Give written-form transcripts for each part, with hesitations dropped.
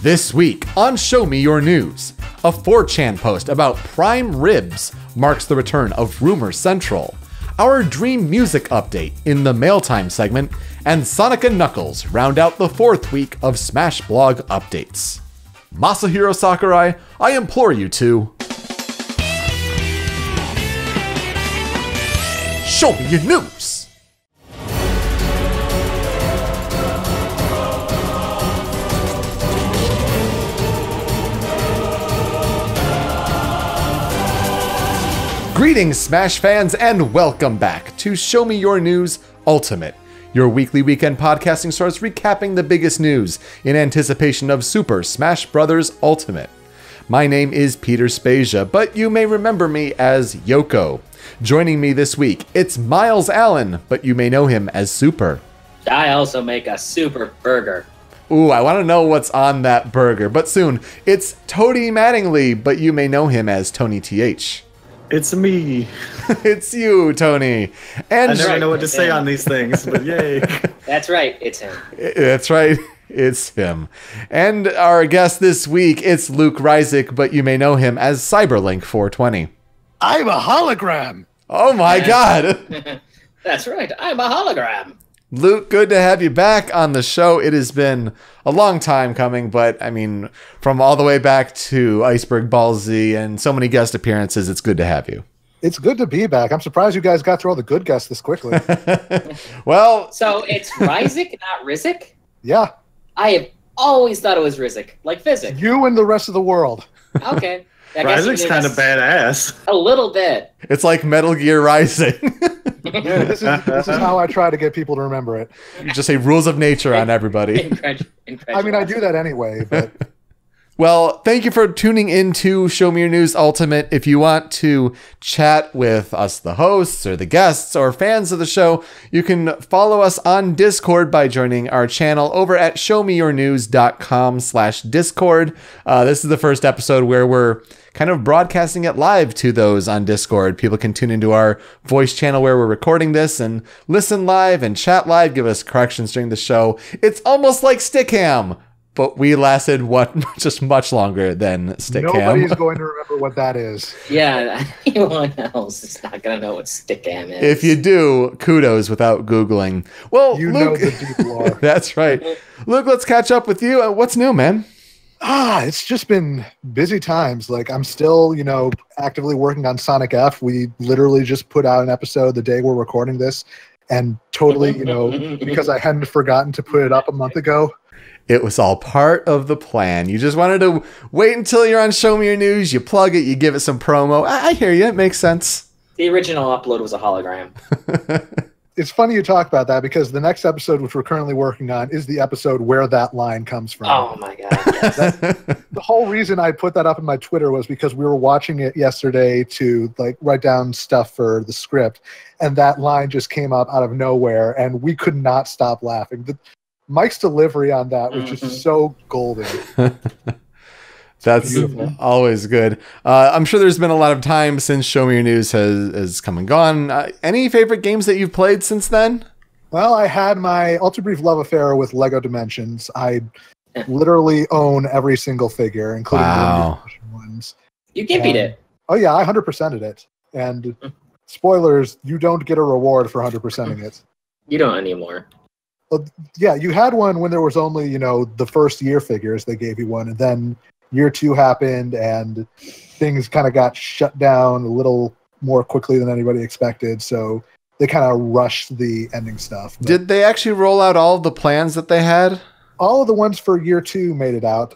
This week on Show Me Your News, a 4chan post about prime ribs marks the return of Rumor Central, our dream music update in the MAILTIME segment, and Sonic and Knuckles round out the 4th week of Smash Blog updates. Masahiro Sakurai, I implore you to... Show me your news! Greetings, Smash fans, and welcome back to Show Me Your News Ultimate, your weekly weekend podcasting source recapping the biggest news in anticipation of Super Smash Bros. Ultimate. My name is Peter Spezia, but you may remember me as Youko. Joining me this week, it's Miles Allen, but you may know him as Super. I also make a super burger. Ooh, I want to know what's on that burger, but soon, it's Tony Mattingly, but you may know him as TonyTH. It's me. It's you, Tony. And I never know what to say on these things, but yay. That's right, it's him. That's right, it's him. And our guest this week, it's Luke Rizik, but you may know him as Cyberlink420. I'm a hologram. Oh my god. That's right, I'm a hologram. Luke, good to have you back on the show. It has been a long time coming, but I mean, from all the way back to Iceberg Ball Z and so many guest appearances, it's good to have you. It's good to be back. I'm surprised you guys got through all the good guests this quickly. Well, so it's Rizik, not Rizik? Yeah. I have always thought it was Rizik, like physics. You and the rest of the world. Okay. Rizik's kind of badass. A little bit. It's like Metal Gear Rising. Yeah, this is how I try to get people to remember it. Just say rules of nature on everybody. I mean, I do that anyway, but... Well, thank you for tuning in to Show Me Your News Ultimate. If you want to chat with us, the hosts, or the guests, or fans of the show, you can follow us on Discord by joining our channel over at showmeyournews.com/Discord. This is the first episode where we're kind of broadcasting it live to those on Discord. People can tune into our voice channel where we're recording this and listen live and chat live, give us corrections during the show. It's almost like Stickam. But we lasted just much longer than Stickam. Nobody's going to remember what that is. Yeah, anyone else is not going to know what Stickam is. If you do, kudos without Googling. Well, you Luke, know the deep lore. That's right. Luke, let's catch up with you. What's new, man? It's just been busy times. Like, I'm still, actively working on Sonic F. We literally just put out an episode the day we're recording this. And totally, because I hadn't forgotten to put it up a month ago. It was all part of the plan. You just wanted to wait until you're on Show Me Your News. You plug it, you give it some promo. I hear you. It makes sense. The original upload was a hologram. It's funny you talk about that because the next episode, which we're currently working on, is the episode where that line comes from. Oh, my God. Yes. The whole reason I put that up in my Twitter was because we were watching it yesterday to write down stuff for the script, and that line just came up out of nowhere, and we could not stop laughing. Mike's delivery on that was just so golden. That's always good. I'm sure there's been a lot of time since Show Me Your News has come and gone. Any favorite games that you've played since then? Well, I had my ultra brief love affair with Lego Dimensions. I literally own every single figure, including the ones. You gimpied it. Oh, yeah, I 100%ed it. And spoilers, you don't get a reward for 100%ing it. You don't anymore. Yeah, you had one when there was only, the first year figures. They gave you one, and then year 2 happened, and things kind of got shut down a little more quickly than anybody expected, so they kind of rushed the ending stuff. But did they actually roll out all of the plans that they had? All of the ones for year 2 made it out.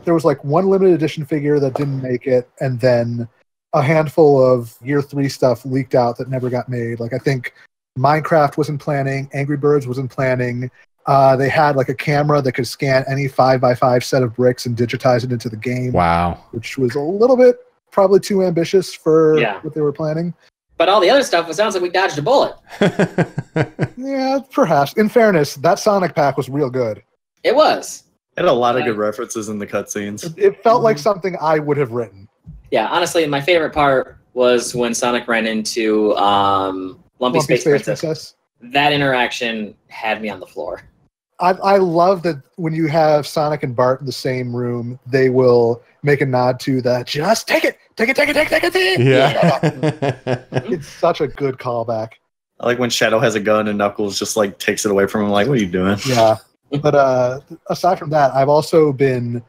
There was one limited edition figure that didn't make it, and then a handful of year 3 stuff leaked out that never got made. I think Minecraft wasn't planning, Angry Birds wasn't planning. They had a camera that could scan any 5x5 set of bricks and digitize it into the game. Wow. Which was a little bit probably too ambitious for what they were planning. But all the other stuff, it sounds like we dodged a bullet. Yeah, perhaps. In fairness, that Sonic pack was real good. It was. It had a lot of good references in the cutscenes. It felt like something I would have written. Yeah, honestly, my favorite part was when Sonic ran into Lumpy Space Princess. That interaction had me on the floor. I love that when you have Sonic and Bart in the same room, they will make a nod to the just take it. Yeah. It's such a good callback. I like when Shadow has a gun and Knuckles just like takes it away from him. Like, what are you doing? Yeah. But aside from that, I've also been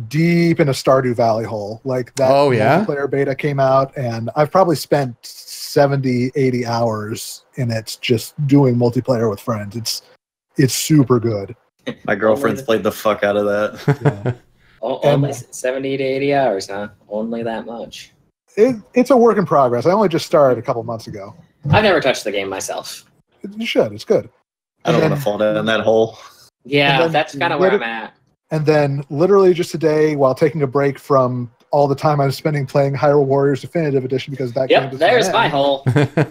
deep in a Stardew Valley hole. Like that multiplayer beta came out, and I've probably spent 70, 80 hours in it just doing multiplayer with friends. It's super good. My girlfriend's played the fuck out of that. Yeah. Only 70 to 80 hours, huh? Only that much. It's a work in progress. I only just started a couple months ago. I've never touched the game myself. You should. It's good. I don't want to fall down that hole. Yeah, that's kind of where I'm at. And then literally just today, while taking a break from all the time I was spending playing Hyrule Warriors Definitive Edition, because that game there's my hole.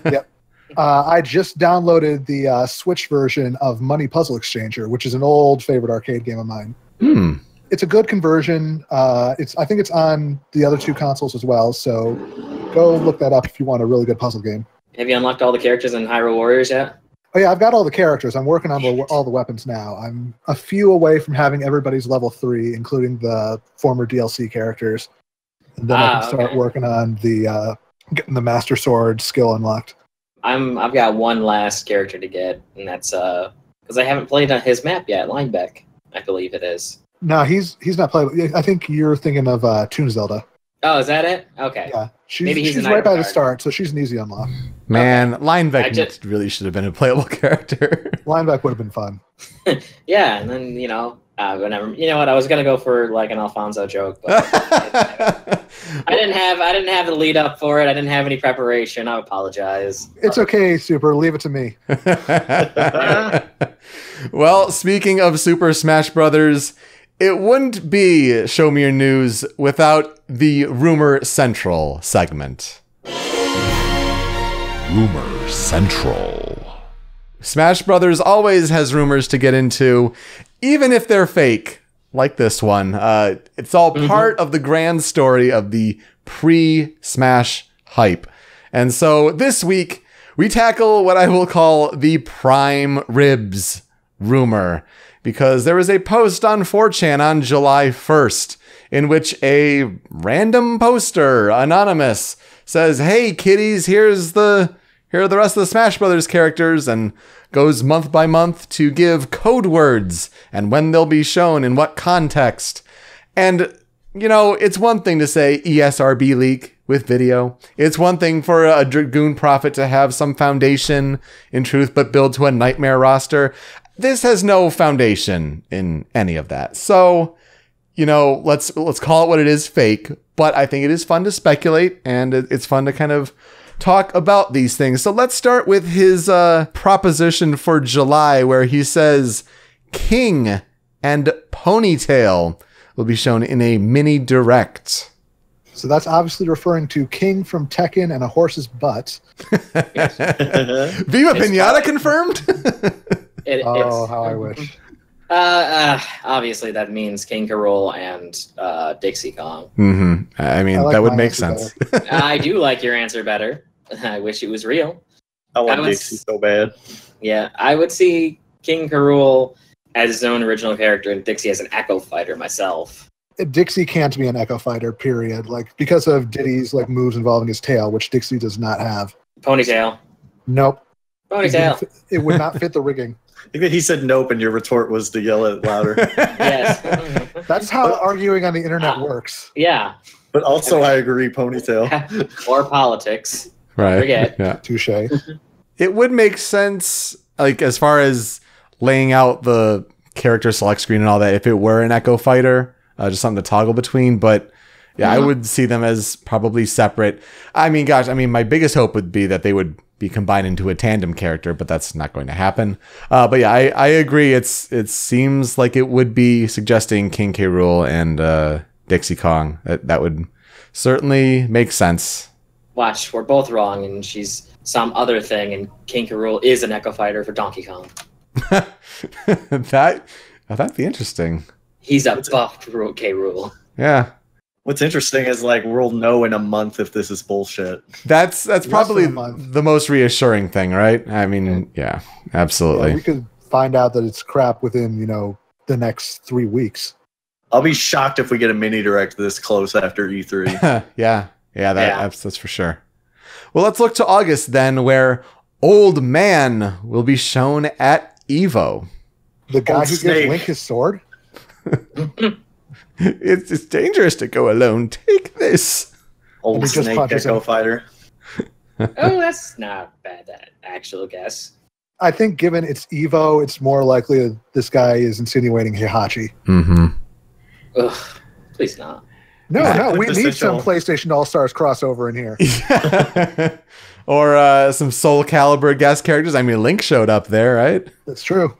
Yep. I just downloaded the Switch version of Money Puzzle Exchanger, which is an old favorite arcade game of mine. It's a good conversion. I think it's on the other two consoles as well, so go look that up if you want a really good puzzle game. Have you unlocked all the characters in Hyrule Warriors yet? Oh yeah, I've got all the characters. I'm working on all the weapons now. I'm a few away from having everybody's level 3, including the former DLC characters. And then I can start working on the getting the Master Sword skill unlocked. I've got one last character to get, and that's because I haven't played his map yet, Linebeck, I believe it is. No, he's not playable. I think you're thinking of Toon Zelda. Oh, is that it? Okay. Yeah, she's right by the start, so she's an easy unlock. Man, Linebeck really should have been a playable character. Linebeck would have been fun. Yeah, and then whenever what, I was gonna go for like an Alfonso joke, but I didn't have the lead up for it. I didn't have any preparation. I apologize. It's okay, Super. Leave it to me. Well, speaking of Super Smash Brothers, it wouldn't be Show Me Your News without the Rumor Central segment. Rumor Central. Smash Brothers always has rumors to get into, even if they're fake, like this one. It's all part of the grand story of the pre-Smash hype. And so this week, we tackle what I will call the Prime Ribs rumor, because there was a post on 4chan on July 1st in which a random poster, anonymous, says, "Hey kiddies, here are the rest of the Smash Brothers characters," and goes month by month to give code words and when they'll be shown in what context. And, it's one thing to say ESRB leak with video. It's one thing for a Dragoon Prophet to have some foundation in truth but build to a nightmare roster. This has no foundation in any of that. So, let's call it what it is, fake. But I think it is fun to speculate, and it's fun to kind of talk about these things. So let's start with his proposition for July, where he says King and Ponytail will be shown in a mini direct. So that's obviously referring to King from Tekken and a horse's butt. Viva Pinata confirmed? How I wish. Obviously, that means King K. Rool and Dixie Kong. I mean, that would make sense. I do like your answer better. I wish it was real. I want Dixie so bad. Yeah, I would see King K. Rool as his own original character and Dixie as an Echo Fighter myself. Dixie can't be an Echo Fighter, period. Like, because of Diddy's moves involving his tail, which Dixie does not have. Ponytail. Nope. Ponytail. It would not fit the rigging. I think that he said nope, and your retort was to yell it louder. Yes. That's how arguing on the internet works. Yeah. But also, I agree, Ponytail. Or politics. Right. Forget. Yeah. Touche. It would make sense, as far as laying out the character select screen and all that, if it were an Echo Fighter, just something to toggle between. But yeah, I would see them as probably separate. I mean, my biggest hope would be that they would be combined into a tandem character, but that's not going to happen. But yeah, I agree. It seems like it would be suggesting King K. Rool and Dixie Kong. That would certainly make sense. Watch, we're both wrong, and she's some other thing, and King K. Rool is an Echo Fighter for Donkey Kong. That'd be interesting. He's a buff K. Rool. Yeah. What's interesting is we'll know in a month if this is bullshit. That's probably the most reassuring thing, right? I mean, yeah, absolutely. Yeah, we could find out that it's crap within, the next 3 weeks. I'll be shocked if we get a mini direct this close after E3. Yeah, that's for sure. Well, let's look to August then, where Old Man will be shown at EVO. The guy Old who Snake. gives Link his sword? It's dangerous to go alone. Take this. Old And he just Snake punches Echo him. Fighter. Oh, that's not bad. That actual guess. I think given it's Evo, it's more likely that this guy is insinuating Heihachi. Mm-hmm. Ugh, please not. No, we need Quintessential. some PlayStation All-Stars crossover in here. Or some Soul Calibur guest characters. I mean, Link showed up there, right? That's true.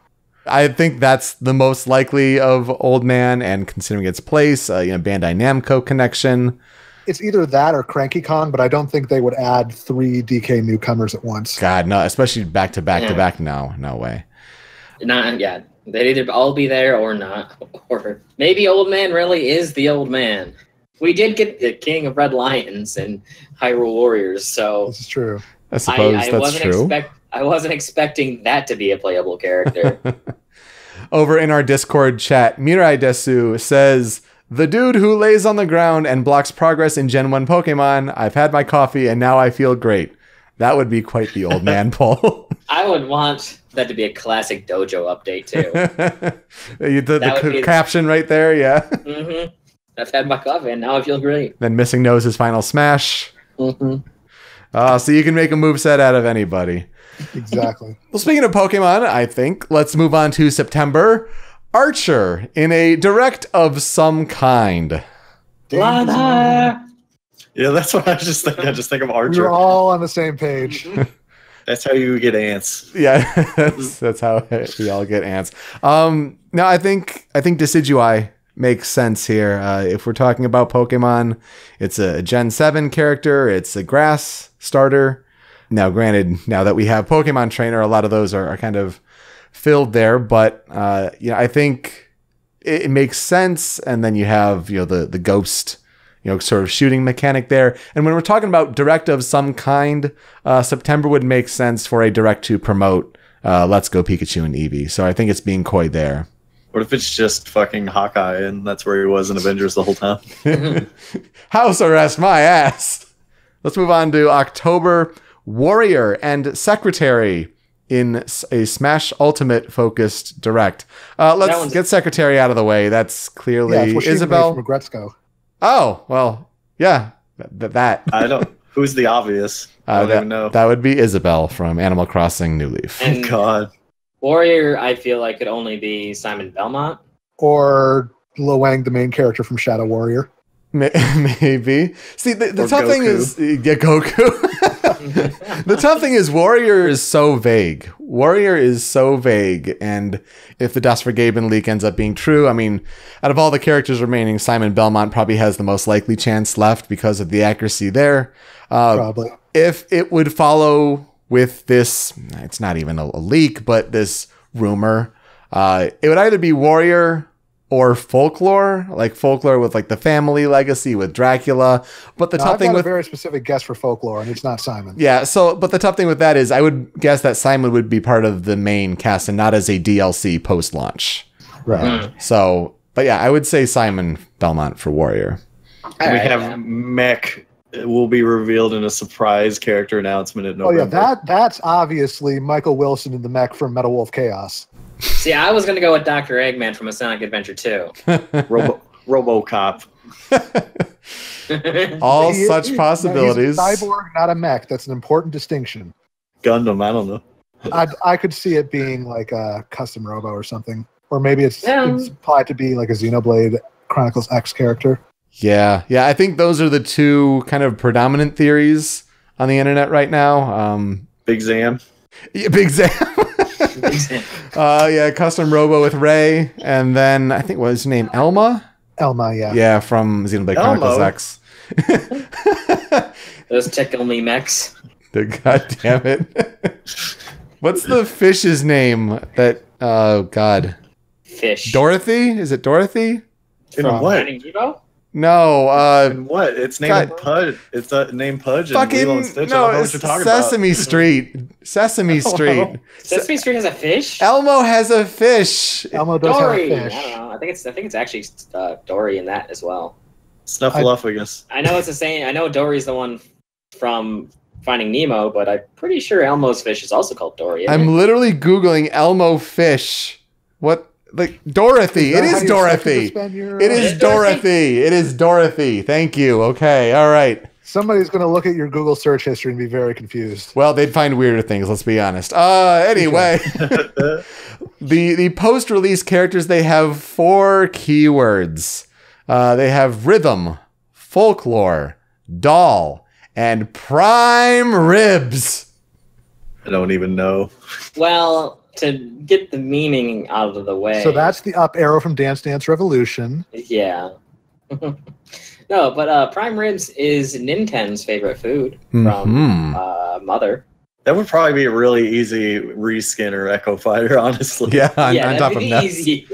I think that's the most likely of Old Man, and considering its place, Bandai Namco connection. It's either that or Cranky Kong, but I don't think they would add 3 DK newcomers at once. God, no, especially back to back to back. No way. Not yet. They'd either all be there or not. Or maybe Old Man really is the Old Man. We did get the King of Red Lions and Hyrule Warriors, so This is true. I suppose I that's wasn't true. I wasn't expecting that to be a playable character. Over in our Discord chat, Mirai Desu says, "The dude who lays on the ground and blocks progress in Gen 1 Pokemon. I've had my coffee and now I feel great." That would be quite the Old Man pull. I would want that to be a classic dojo update too. The caption right there, yeah. Mm-hmm. I've had my coffee and now I feel great. Then Missing knows his final smash. Mm-hmm. So you can make a moveset out of anybody. Exactly. Well, speaking of Pokemon, I think let's move on to September. Archer in a direct of some kind. Lana! Yeah, that's what I just think. I just think of Archer. We're all on the same page. That's how you get ants. Yeah, that's how we all get ants. No, I think Decidueye makes sense here. If we're talking about Pokemon, it's a Gen 7 character. It's a grass starter. Now, granted, now that we have Pokemon Trainer, a lot of those are kind of filled there. But I think it makes sense. And then you have the ghost, sort of shooting mechanic there. And when we're talking about direct of some kind, September would make sense for a direct to promote Let's Go Pikachu and Eevee. So I think it's being coy there. What if it's just fucking Hawkeye and that's where he was in Avengers the whole time? House arrest my ass. Let's move on to October. Warrior and Secretary in a Smash Ultimate focused direct. Let's get Secretary out of the way. That's clearly Isabel from Gretzko. Oh, well, yeah, that. I don't. Who's the obvious? I don't even know. That would be Isabel from Animal Crossing New Leaf. And God. Warrior, I feel like could only be Simon Belmont. Or Luang, the main character from Shadow Warrior. Maybe. See, the tough Goku. thing is, Goku. The tough thing is Warrior is so vague. And if the Das Vergeben leak ends up being true, I mean, out of all the characters remaining, Simon Belmont probably has the most likely chance left because of the accuracy there. Probably. If it would follow with this, it's not even a leak, but this rumor, it would either be Warrior or Folklore, like Folklore with like the family legacy with Dracula. But the tough thing with a very specific guess for Folklore, and it's not Simon. Yeah, but the tough thing with that is I would guess that Simon would be part of the main cast and not as a DLC post-launch. Right. But yeah, I would say Simon Belmont for Warrior. We have Mech will be revealed in a surprise character announcement in November. Oh yeah, that's obviously Michael Wilson in the Mech from Metal Wolf Chaos. See, I was going to go with Dr. Eggman from A Sonic Adventure 2. RoboCop. All such possibilities. He's a cyborg, not a mech. That's an important distinction. Gundam, I don't know. I could see it being like a custom robo or something. Or maybe it's implied to be like a Xenoblade Chronicles X character. Yeah, I think those are the two kind of predominant theories on the internet right now. Big Zam. Yeah, Big Zam. Custom Robo with Ray, and then I think what was her name? Elma, yeah. Yeah, from Xenoblade Chronicles X. Those tickle me mechs. God damn it. What's the fish's name that Fish. Dorothy? Is it Dorothy? From what? Finding Nemo? No, And what? It's named Pudge. It's named Pudge and Lilo and Stitch. I don't know what you're talking Sesame Street. Sesame Street. Sesame Street has a fish. Elmo has a fish. Elmo does Dory. have a fish. I don't know. I think it's actually Dory in that as well. Snuffleupagus. I know it's the same. I know Dory's the one from Finding Nemo, but I'm pretty sure Elmo's fish is also called Dory. I'm literally Googling Elmo fish. What? Like Dorothy. It is Dorothy. It is Dorothy. It is Dorothy. Thank you. Okay. All right. Somebody's going to look at your Google search history and be very confused. Well, they'd find weirder things, let's be honest. Anyway, the post-release characters, they have 4 keywords. They have rhythm, folklore, doll, and prime ribs. I don't even know. Well, to get the meaning out of the way. So that's the up arrow from Dance Dance Revolution. Yeah. No, but prime ribs is Ninten's favorite food from Mother. That would probably be a really easy reskin or Echo Fighter, honestly. Yeah, on top of that. Easy.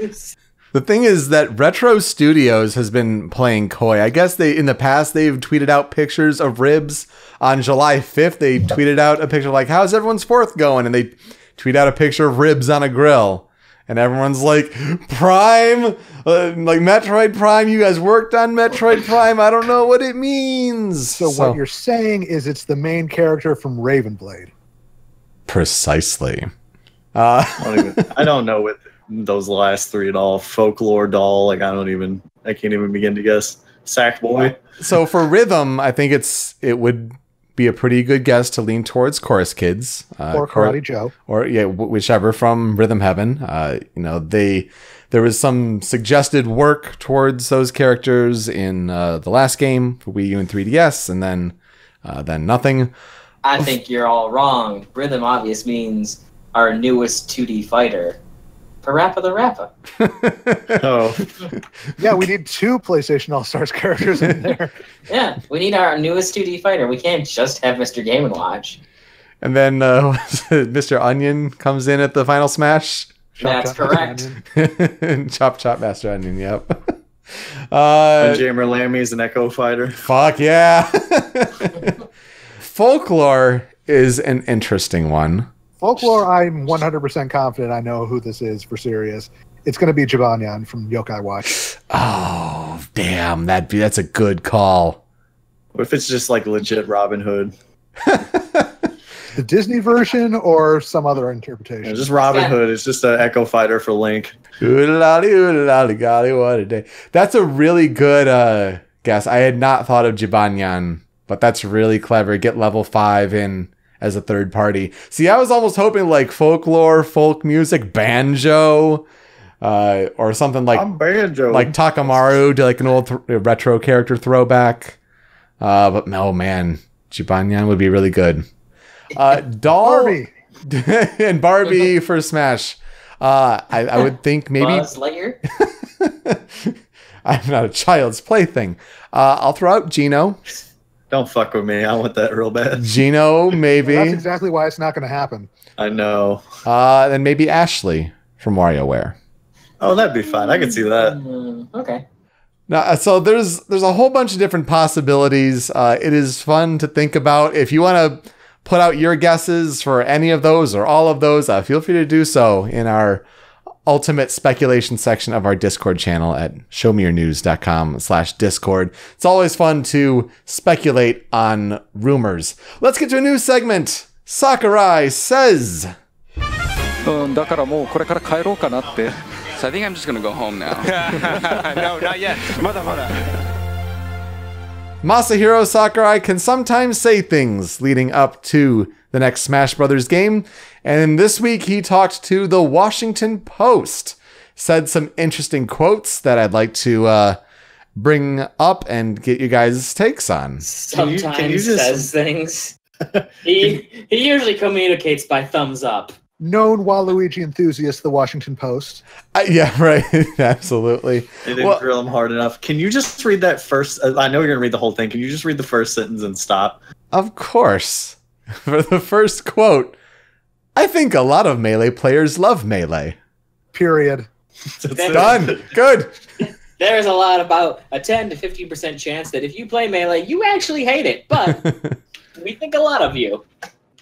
The thing is that Retro Studios has been playing coy. I guess in the past they've tweeted out pictures of ribs. On July 5th, they tweeted out a picture like, how's everyone's 4th going? And they tweet out a picture of ribs on a grill. And everyone's like, Prime? Like Metroid Prime? You guys worked on Metroid Prime? I don't know what it means. So what you're saying is it's the main character from Ravenblade. Precisely. I don't know what those last 3 at all. Folklore, doll, like I can't even begin to guess. Sackboy. So for rhythm, I think it would be a pretty good guess to lean towards Chorus Kids or Karate Joe, or whichever from Rhythm Heaven. There was some suggested work towards those characters in the last game for Wii U and 3DS, and then nothing. I think you're all wrong. Rhythm obvious means our newest 2D fighter, Parappa the Rappa. Oh, yeah, we need 2 PlayStation All-Stars characters in there. Yeah, we need our newest 2D fighter. We can't just have Mr. Game & Watch. And then Mr. Onion comes in at the final smash. That's correct. Chop Master Onion, yep. Jammer Lammy's an Echo Fighter. Fuck yeah. Folklore is an interesting one. Folklore, I'm 100% confident I know who this is for serious. It's going to be Jibanyan from Yokai Watch. Oh, damn. That's a good call. What if it's just like legit Robin Hood? The Disney version or some other interpretation? Yeah, just Robin Hood. It's just an Echo Fighter for Link. Golly, what a day. That's a really good guess. I had not thought of Jibanyan, but that's really clever. Get level 5 in as a third party. See, I was almost hoping like folklore, folk music, banjo, or something like banjo. Like Takamaru, to like an old retro character throwback. But no, man, Jibanyan would be really good. Doll Barbie. and Barbie for Smash. I would think maybe Buzz Lightyear? I'm not a child's plaything. I'll throw out Gino. Don't fuck with me. I want that real bad. Gino, maybe. That's exactly why it's not going to happen. I know. Then maybe Ashley from WarioWare. Oh, that'd be fine. I could see that. Okay. Now, so there's a whole bunch of different possibilities. It is fun to think about. If you want to put out your guesses for any of those or all of those, feel free to do so in our ultimate speculation section of our Discord channel at showmeyournews.com/Discord. It's always fun to speculate on rumors. Let's get to a new segment. Sakurai says. So I think I'm just gonna go home now. No, not yet. Masahiro Sakurai can sometimes say things leading up to the next Smash Brothers game. And this week he talked to the Washington Post, said some interesting quotes that I'd like to bring up and get you guys' takes on. Sometimes says things. He usually communicates by thumbs up. Known Waluigi enthusiast, the Washington Post. Yeah, right. Absolutely. They didn't drill him hard enough. Can you just read that first? I know you're going to read the whole thing. Can you just read the first sentence and stop? Of course. For the first quote, I think a lot of Melee players love Melee. Period. Done. Good. there's a lot about a 10 to 15% chance that if you play Melee, you actually hate it. But we think a lot of you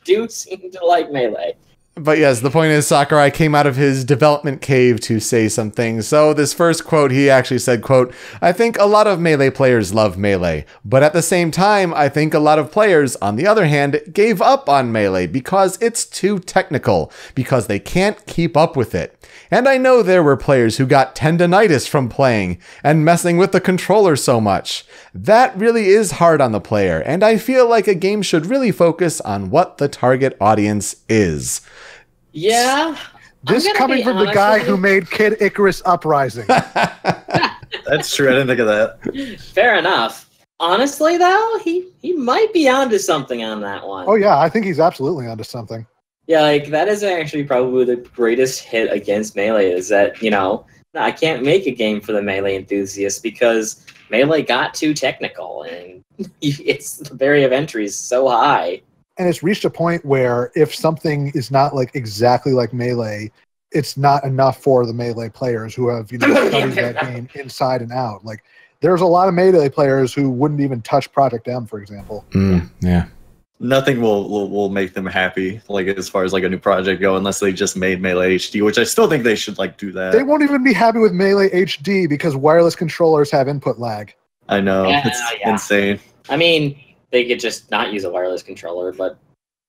do seem to like Melee. But yes, the point is Sakurai came out of his development cave to say some things. So this first quote, he actually said, quote, "I think a lot of Melee players love Melee, but at the same time, I think a lot of players, on the other hand, gave up on Melee because it's too technical, because they can't keep up with it. And I know there were players who got tendonitis from playing and messing with the controller so much. That really is hard on the player, and I feel like a game should really focus on what the target audience is." Yeah. This coming from the guy who made Kid Icarus Uprising. That's true. I didn't think of that. Fair enough. Honestly, though, he might be onto something on that one. Oh, yeah, I think he's absolutely onto something. Yeah, like, that is actually probably the greatest hit against Melee is that, you know, I can't make a game for the Melee enthusiasts because Melee got too technical and the barrier of entry is so high. And it's reached a point where if something is not like exactly like Melee, it's not enough for the Melee players who have, you know, studied that game inside and out. Like, there's a lot of Melee players who wouldn't even touch Project M, for example. Yeah. Nothing will make them happy, like as far as like a new project go, unless they just made Melee HD, which I still think they should like do that. They won't even be happy with Melee HD because wireless controllers have input lag. I know, it's insane. I mean, they could just not use a wireless controller, but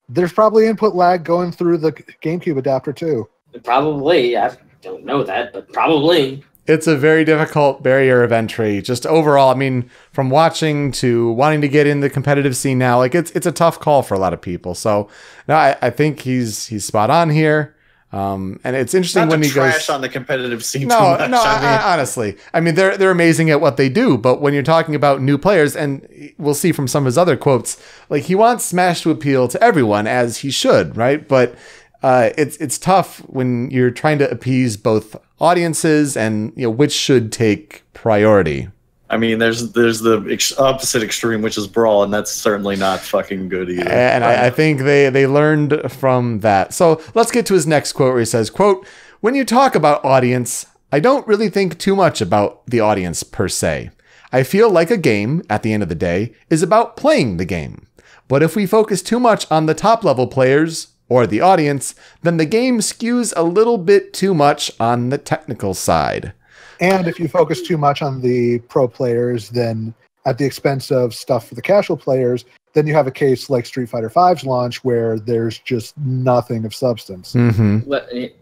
there's probably input lag going through the GameCube adapter too. Probably. I don't know that, but probably. It's a very difficult barrier of entry. Just overall, I mean, from watching to wanting to get in the competitive scene now, like it's a tough call for a lot of people. So no, I think he's spot on here. And it's interesting Not when to he trash goes on the competitive scene. No, too much. no. I mean, Honestly, I mean they're amazing at what they do. But when you're talking about new players, and we'll see from some of his other quotes, like he wants Smash to appeal to everyone, as he should, right? But it's tough when you're trying to appease both audiences, and you know which should take priority. I mean, there's the opposite extreme, which is Brawl, and that's certainly not fucking good either. And I think they learned from that. So let's get to his next quote where he says, quote, "When you talk about audience, I don't really think too much about the audience per se. I feel like a game, at the end of the day, is about playing the game. But if we focus too much on the top level players or the audience, then the game skews a little bit too much on the technical side. And if you focus too much on the pro players, then at the expense of stuff for the casual players, then you have a case like Street Fighter V's launch where there's just nothing of substance." Mm-hmm.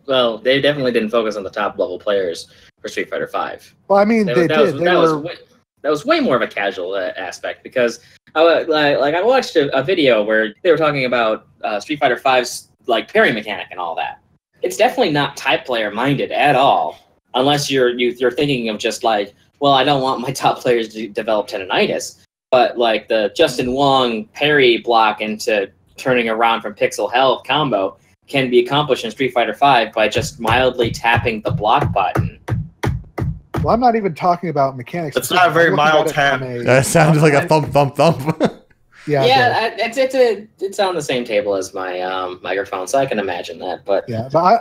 Well, they definitely didn't focus on the top level players for Street Fighter V. Well, I mean, they did. That was way more of a casual aspect because I watched a video where they were talking about Street Fighter V's like parry mechanic and all that. It's definitely not type player minded at all. Unless you're thinking of just like, well, I don't want my top players to develop tendonitis, but like the Justin Wong parry block into turning around from pixel health combo can be accomplished in Street Fighter V by just mildly tapping the block button. Well, I'm not even talking about mechanics. It's not a very mild tap. That sounded like a thump, thump, thump. It's on the same table as my microphone, so I can imagine that. But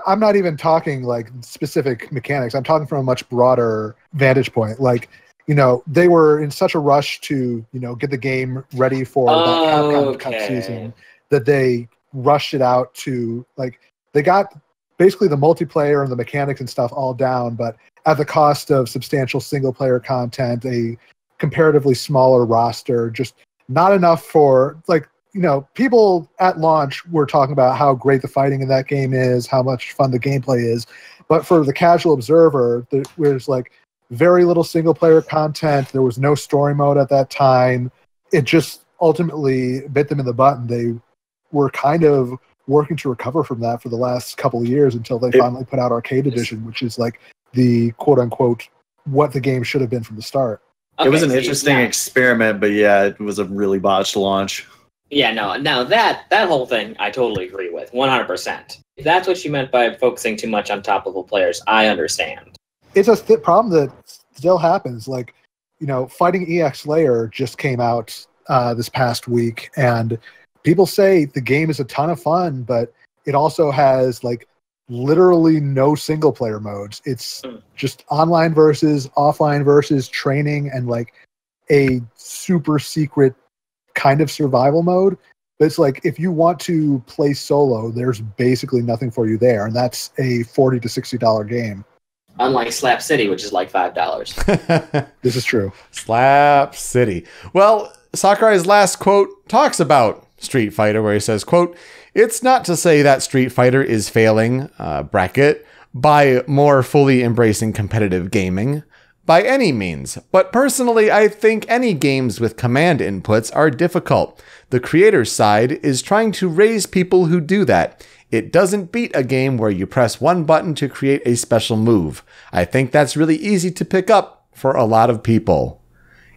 I'm not even talking like specific mechanics. I'm talking from a much broader vantage point. Like, you know, they were in such a rush to, you know, get the game ready for that Capcom Cup season that they rushed it out to, like, they got basically the multiplayer and the mechanics and stuff all down, but at the cost of substantial single player content, a comparatively smaller roster, just not enough for, like, you know, people at launch were talking about how great the fighting in that game is, how much fun the gameplay is. But for the casual observer, there's like very little single player content. There was no story mode at that time. It just ultimately bit them in the butt, and they were kind of working to recover from that for the last couple of years until they finally put out Arcade Edition, which is like the quote unquote what the game should have been from the start. It was an interesting experiment, but yeah, it was a really botched launch. Yeah, no, that whole thing I totally agree with, 100%. If that's what you meant by focusing too much on top-level players, I understand. It's a problem that still happens. Like, you know, Fighting EX Layer just came out this past week, and people say the game is a ton of fun, but it also has, like, literally no single player modes. It's just online versus, offline versus, training, and like a super secret kind of survival mode. But it's like, if you want to play solo, there's basically nothing for you there, and that's a $40 to $60 game. Unlike Slap City, which is like $5. This is true. Slap City. Well, Sakurai's last quote talks about Street Fighter, where he says, quote, "It's not to say that Street Fighter is failing, bracket, by more fully embracing competitive gaming, by any means. But personally, I think any games with command inputs are difficult. The creator's side is trying to raise people who do that. It doesn't beat a game where you press one button to create a special move. I think that's really easy to pick up for a lot of people."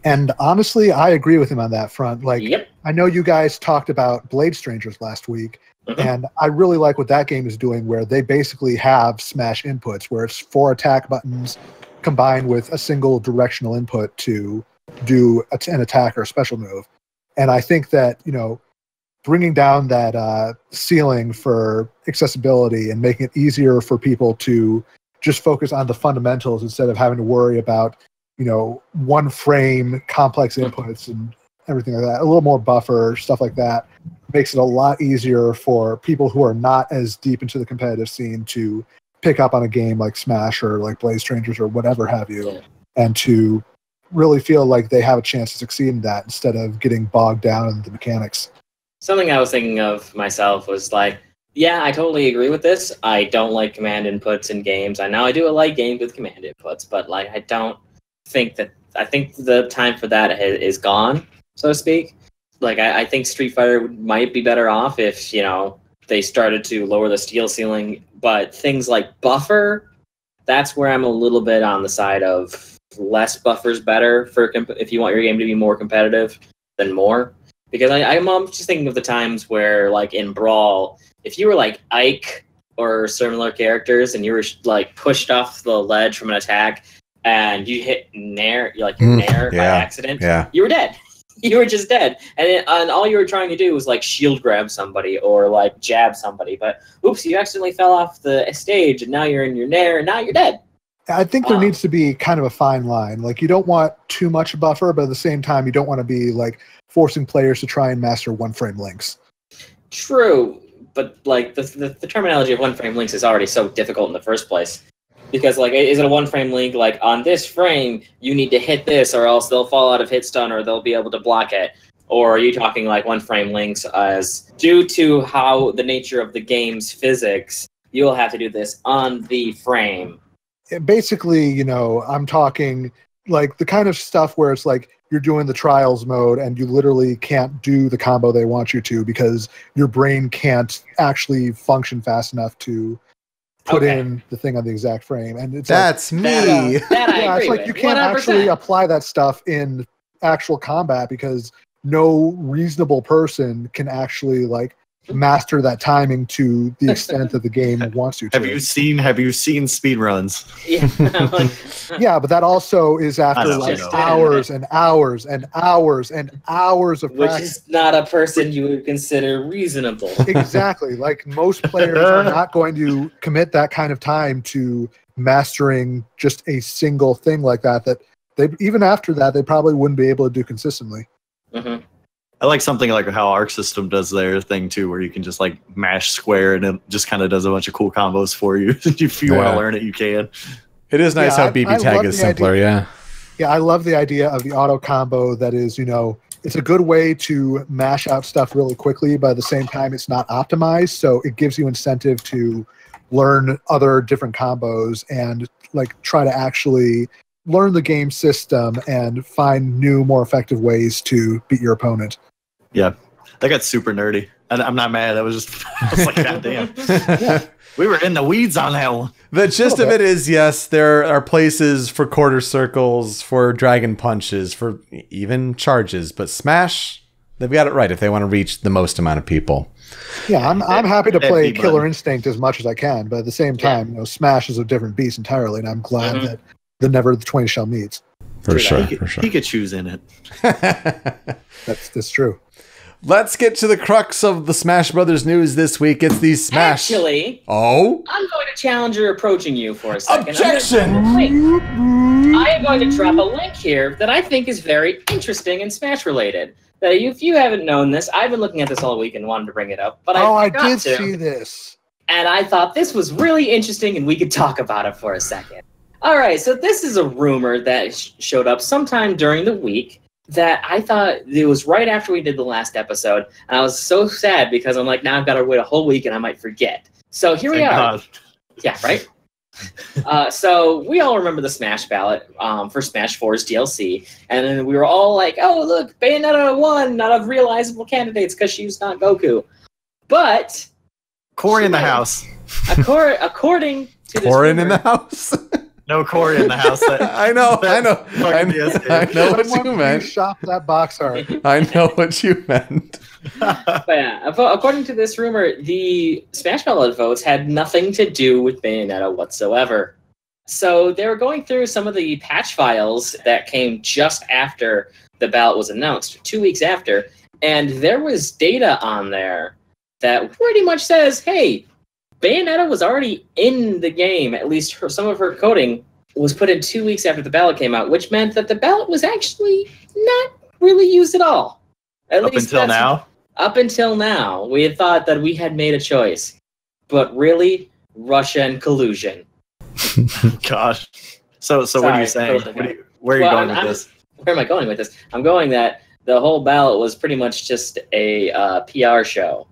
And honestly, I agree with him on that front. Like, Yep. I know you guys talked about Blade Strangers last week, and I really like what that game is doing, where they basically have smash inputs, where it's 4 attack buttons combined with a single directional input to do an attack or a special move. And I think that, you know, bringing down that ceiling for accessibility and making it easier for people to just focus on the fundamentals instead of having to worry about, you know, one frame, complex inputs and everything like that, a little more buffer, stuff like that, makes it a lot easier for people who are not as deep into the competitive scene to pick up on a game like Smash or like Blade Strangers or whatever have you, and to really feel like they have a chance to succeed in that instead of getting bogged down in the mechanics. Something I was thinking of myself was like, yeah, I totally agree with this. I don't like command inputs in games. I know I do like games with command inputs, but like I don't think that, I think the time for that is gone, so to speak. Like I think Street Fighter might be better off if, you know, they started to lower the steel ceiling, but things like buffer, that's where I'm a little bit on the side of less buffers better for if you want your game to be more competitive than more. Because I'm just thinking of the times where, like in Brawl, if you were like Ike or similar characters and you were like pushed off the ledge from an attack and you hit Nair, like your Nair by accident, you were dead. You were just dead. And all you were trying to do was like shield grab somebody or like jab somebody. But oops, you accidentally fell off the stage and now you're in your Nair and now you're dead. I think there needs to be kind of a fine line. Like, you don't want too much buffer, but at the same time, you don't want to be like forcing players to try and master one-frame links. True, but like the terminology of one-frame links is already so difficult in the first place. Because like, is it a one-frame link? Like on this frame, you need to hit this, or else they'll fall out of hit stun, or they'll be able to block it. Or are you talking like one-frame links as due to how the nature of the game's physics, you'll have to do this on the frame? Basically, you know, I'm talking like the kind of stuff where it's like you're doing the trials mode and you literally can't do the combo they want you to because your brain can't actually function fast enough to put in the thing on the exact frame. And it's that's like, me. That I agree it's like with. you can't 100%. actually apply that stuff in actual combat because no reasonable person can actually like master that timing to the extent that the game wants you to. Have you seen speed runs? Yeah, but that also is after like hours and hours and hours and hours of which practice. is not a person you would consider reasonable. Exactly. Like most players are not going to commit that kind of time to mastering just a single thing like that they even after that they probably wouldn't be able to do consistently. Mm-hmm. I like something like how Arc System does their thing too, where you can just like mash square and it just kind of does a bunch of cool combos for you. If you want to learn it, you can. It is nice how BB Tag is simpler, Yeah, I love the idea of the auto combo that is, you know, it's a good way to mash out stuff really quickly, but at the same time it's not optimized, so it gives you incentive to learn other different combos and like try to actually learn the game system and find new, more effective ways to beat your opponent. Yeah, that got super nerdy. And I'm not mad. I was like, God damn. Yeah. We were in the weeds on that one. The gist of it is, yes, there are places for quarter circles, for dragon punches, for even charges. But Smash, they've got it right if they want to reach the most amount of people. Yeah, I'm happy to play Killer Instinct as much as I can, but at the same time, you know, Smash is a different beast entirely, and I'm glad that never the twain shall meet. For sure. He could choose in it. That's true. let's get to the crux of the Smash Brothers news this week. It's the Smash. Actually, Oh? I'm going to challenge your approaching you for a second. Objection! I am going to drop a link here that I think is very interesting and Smash related. That if you haven't known this, I've been looking at this all week and wanted to bring it up, but I did see this. And I thought this was really interesting and we could talk about it for a second. All right, so this is a rumor that showed up sometime during the week that I thought it was right after we did the last episode, and I was so sad because I'm like, now I've got to wait a whole week and I might forget. So here we are. God. Yeah, right? So we all remember the Smash Ballot for Smash 4's DLC, and then we were all like, oh, look, Bayonetta won, not of realizable candidates because she's not Goku. But... Corey in the house. According to this Corin rumor, in the house? No Corey in the house. I know what you Someone meant. please shop that box art. I know what you meant. But yeah, according to this rumor, the Smash Ballot votes had nothing to do with Bayonetta whatsoever. So they were going through some of the patch files that came just after the ballot was announced, 2 weeks after, and there was data on there that pretty much says, hey, Bayonetta was already in the game, at least some of her coding was put in 2 weeks after the ballot came out, which meant that the ballot was actually not really used at all. Up until now? Up until now. We had thought that we had made a choice. But really, Russia and collusion. Gosh. So what are you saying? Where are you going with this? Where am I going with this? I'm going that the whole ballot was pretty much just a PR show.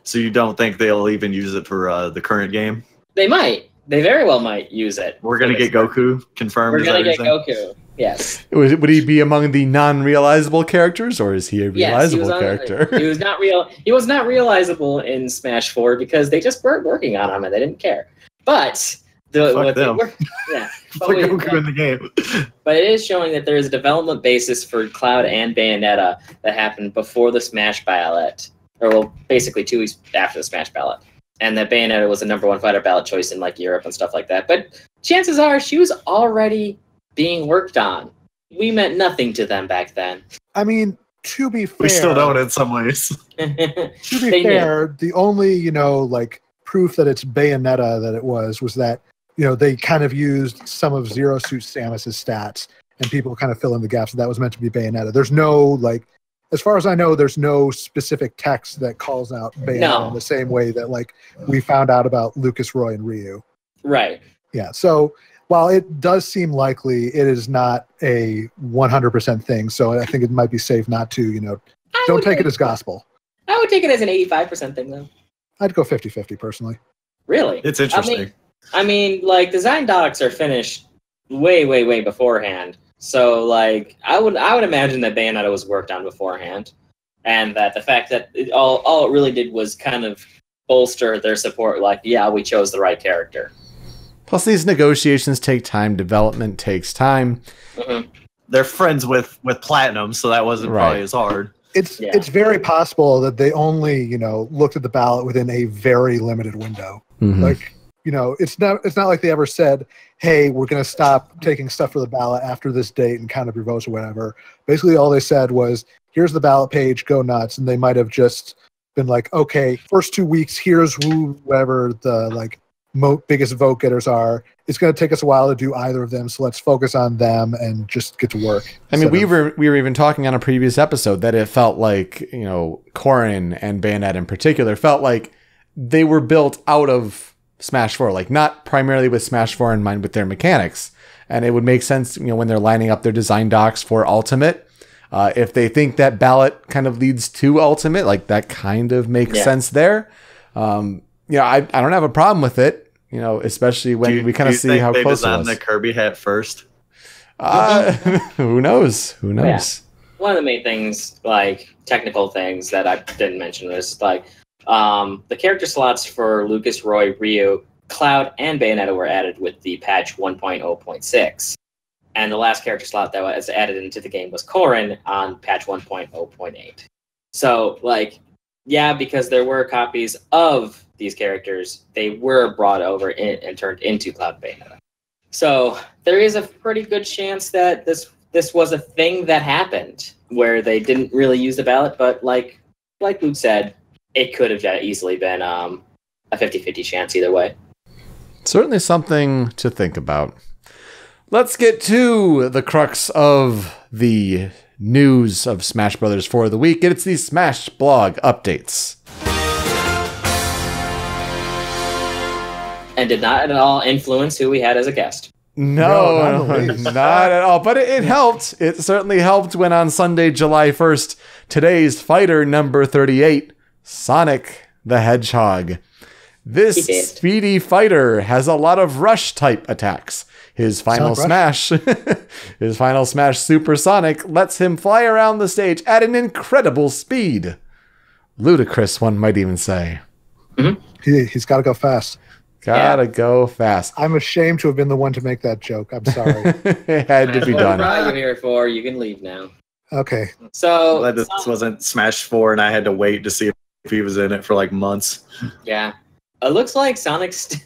So you don't think they'll even use it for the current game? They might. They very well might use it. We're going to get Goku confirmed? We're going to get Goku, yes. Would he be among the non-realizable characters, or is he a realizable character? He was not real. He was not realizable in Smash 4 because they just weren't working on him and they didn't care. But Fuck what they them. were, yeah. Put Goku in the game. But it is showing that there is a development basis for Cloud and Bayonetta that happened before the Smash Ballot, or well, basically 2 weeks after the Smash Ballot, and that Bayonetta was the #1 fighter ballot choice in like Europe and stuff like that. But chances are she was already being worked on. We meant nothing to them back then. I mean, to be fair, We still don't in some ways. to be fair, the only like proof that it's Bayonetta that it was that they kind of used some of Zero Suit Samus's stats, and people kind of fill in the gaps. That was meant to be Bayonetta. There's no as far as I know, there's no specific text that calls out Bayonetta in the same way that we found out about Lucas, Roy, and Ryu. Right. Yeah. So while it does seem likely, it is not a 100% thing. So I think it might be safe not to don't take it as gospel. I would take it as an 85% thing though. I'd go 50-50 personally. Really? It's interesting. I mean, design docs are finished way beforehand. So, I would imagine that Bayonetta was worked on beforehand, and that the fact that all it really did was kind of bolster their support. We chose the right character. Plus, these negotiations take time. Development takes time. Mm-hmm. They're friends with Platinum, so that wasn't probably as hard. It's very possible that they only looked at the ballot within a very limited window. Mm-hmm. It's not like they ever said, hey, we're going to stop taking stuff for the ballot after this date and count up your votes or whatever. Basically, all they said was, here's the ballot page, go nuts. And they might have just been like, okay, first 2 weeks, here's whoever the biggest vote getters are. It's going to take us a while to do either of them, so let's focus on them and just get to work. I mean, we were even talking on a previous episode that it felt like, Corin and Bayonetta in particular felt like they were built out of Smash 4, not primarily with Smash 4 in mind with their mechanics. And it would make sense, when they're lining up their design docs for Ultimate, if they think that ballot kind of leads to Ultimate, that kind of makes sense there. I don't have a problem with it, especially when we kind of see how close it was. They designed the Kirby hat first? Who knows? Yeah. One of the main things, technical things that I didn't mention was the character slots for Lucas, Roy, Ryu, Cloud, and Bayonetta were added with the patch 1.0.6. And the last character slot that was added into the game was Corin on patch 1.0.8. So, because there were copies of these characters, they were brought over and turned into Cloud Bayonetta. So, there is a pretty good chance that this was a thing that happened, where they didn't really use the ballot, but like Luke said, it could have easily been a 50-50 chance either way. Certainly something to think about. Let's get to the crux of the news of Smash Brothers for the week. It's the Smash blog updates. And did not at all influence who we had as a guest. No, not not at all. But it helped. It certainly helped when on Sunday, July 1st, today's fighter number 38, Sonic the Hedgehog. This speedy fighter has a lot of rush-type attacks. His final smash, his final smash, Supersonic, lets him fly around the stage at an incredible speed. Ludicrous, one might even say. Mm-hmm. He's got to go fast. Gotta go fast. I'm ashamed to have been the one to make that joke. I'm sorry. It had to be done. That's what you're here for. You can leave now. Okay. So Glad this wasn't Smash 4 and I had to wait to see if he was in it for like months. Yeah. It looks like Sonic's...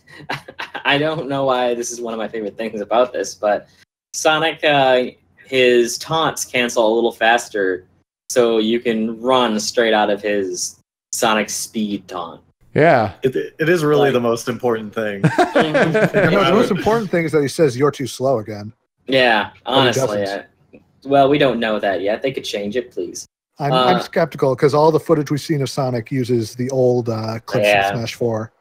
I don't know why this is one of my favorite things about this, but Sonic, his taunts cancel a little faster, so you can run straight out of his Sonic speed taunt. Yeah. It is really the most important thing. The most important thing is that he says you're too slow again. Yeah, honestly. doesn't. Well, we don't know that yet. They could change it, please. I'm skeptical because all the footage we've seen of Sonic uses the old clips from Smash 4.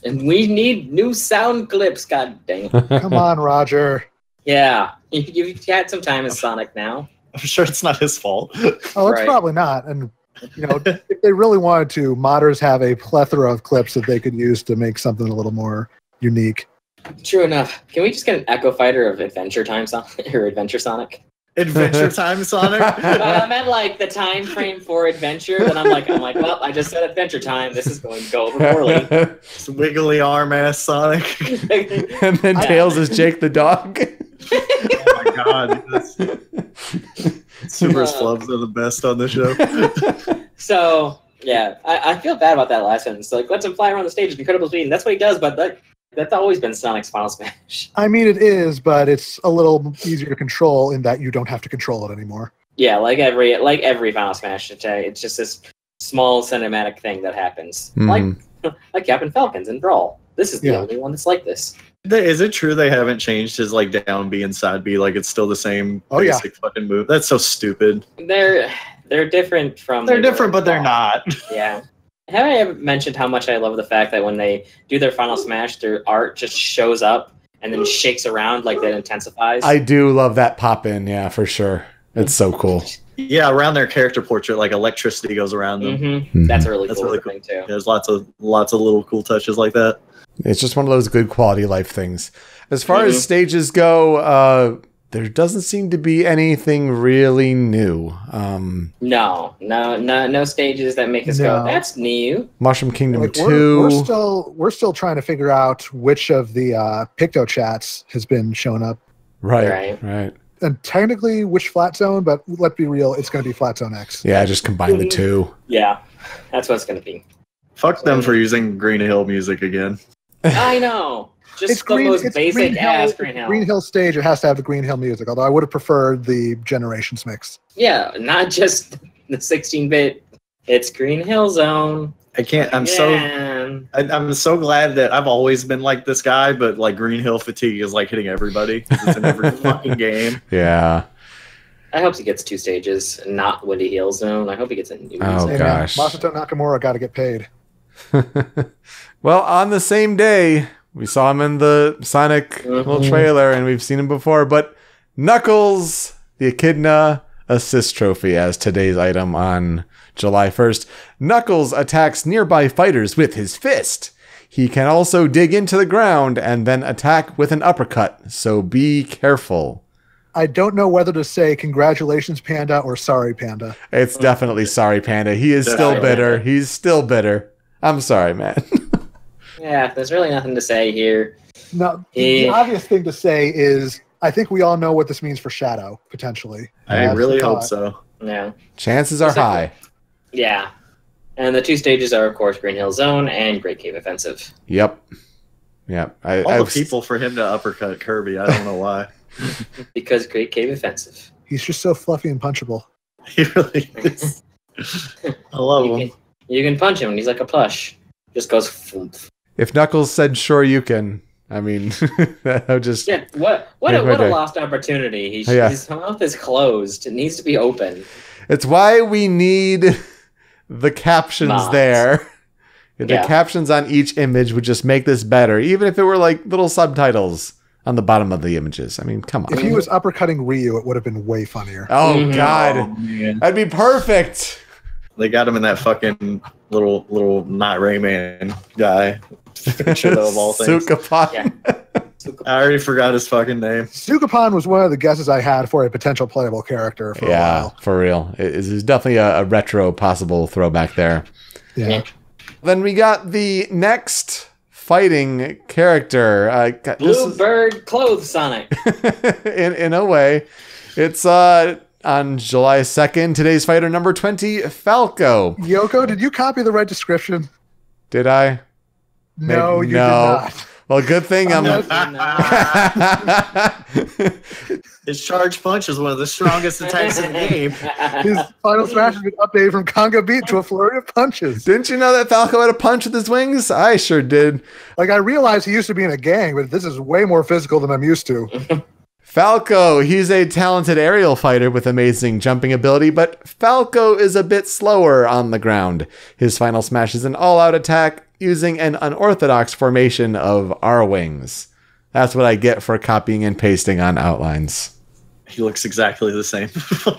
And we need new sound clips, god dang it. Come on, Roger. Yeah, you've had some time as Sonic now. I'm sure it's not his fault. Oh, it's probably not. And, if they really wanted to, modders have a plethora of clips that they could use to make something a little more unique. True enough. Can we just get an Echo Fighter of Adventure Time Sonic or Adventure Sonic? Adventure Time Sonic? I meant like the time frame for adventure. Then I'm like, well, I just said Adventure Time. This is going to go over poorly. It's wiggly arm ass Sonic. And then Tails is Jake the dog. Oh my god. Super flubs are the best on the show. So, yeah, I feel bad about that last one. So, like, lets him fly around the stage with incredible speed, and that's what he does, but that's always been Sonic's Final Smash. I mean, it is, but it's a little easier to control in that you don't have to control it anymore. Yeah, like every Final Smash, it's just this small cinematic thing that happens. Mm-hmm. Like Captain Falcons and Brawl. This is the only one that's like this. Is it true they haven't changed his like down B and side B? Like it's still the same basic fucking move? That's so stupid. They're different from... They're different, but they're not. Yeah. Have I ever mentioned how much I love the fact that when they do their Final Smash, their art just shows up and then shakes around like that intensifies? I do love that pop-in, yeah, for sure. It's so cool. Yeah, around their character portrait, like electricity goes around them. Mm-hmm. That's a really cool thing too. There's lots of little cool touches like that. It's just one of those good quality life things. As far as stages go, there doesn't seem to be anything really new. No stages that make us go, that's new. Mushroom Kingdom 2. We're still trying to figure out which of the Picto chats has been showing up. Right. And technically which Flat Zone, but let's be real, it's going to be Flat Zone X. Yeah, just combine the two. Yeah, that's what it's going to be. Fuck them for using Green Hill music again. I know. Just the most basic ass Green Hill. Green Hill stage, it has to have the Green Hill music, although I would have preferred the Generations mix. Yeah, not just the 16-bit. It's Green Hill Zone. I'm so glad that I've always been like this guy, but like Green Hill fatigue is like hitting everybody. It's in every fucking game. Yeah. I hope he gets 2 stages, and not Windy Hill Zone. I hope he gets a new Oh, zone. gosh. Masato Nakamura got to get paid. Well, on the same day, we saw him in the Sonic little trailer, and we've seen him before, but Knuckles, the Echidna assist trophy as today's item on July 1st. Knuckles attacks nearby fighters with his fist. He can also dig into the ground and then attack with an uppercut, so be careful. I don't know whether to say congratulations, Panda, or sorry, Panda. It's definitely sorry, Panda. He is still bitter. He's still bitter. I'm sorry, man. Yeah, there's really nothing to say here. No, the obvious thing to say is I think we all know what this means for Shadow, potentially. I really hope so. Yeah. Chances are high. Yeah. And the 2 stages are, of course, Green Hill Zone and Great Cave Offensive. Yep. All the people for him to uppercut Kirby, I don't know why. Because Great Cave Offensive. He's just so fluffy and punchable. He really is. I love him. You can punch him, and he's like a plush. Just goes. Foomp. If Knuckles said, "Sure, you can," I mean, that would just what a lost opportunity. His mouth is closed. It needs to be open. It's why we need the captions there. The captions on each image would just make this better, even if it were like little subtitles on the bottom of the images. I mean, come on. If he was uppercutting Ryu, it would have been way funnier. Oh God, man. that'd be perfect. They got him in that fucking little not Rayman guy. Of all things. Sukapon. Yeah. I already forgot his fucking name. Sukapon was one of the guesses I had for a potential playable character for a while. For real. It's definitely a retro possible throwback there. Yeah. Then we got the next fighting character. Bluebird Clothes Sonic. in a way. It's on July 2nd, today's fighter number 20, Falco. Youko, did you copy the right description? Did I? No, you did not. Well, good thing I'm. His charge punch is one of the strongest attacks in the game. His final smash has been updated from Conga Beat to a flurry of punches. Didn't you know that Falco had a punch with his wings? I sure did. Like, I realized he used to be in a gang, but this is way more physical than I'm used to. Falco, he's a talented aerial fighter with amazing jumping ability, but Falco is a bit slower on the ground. His final smash is an all-out attack using an unorthodox formation of R-wings. That's what I get for copying and pasting on outlines. He looks exactly the same.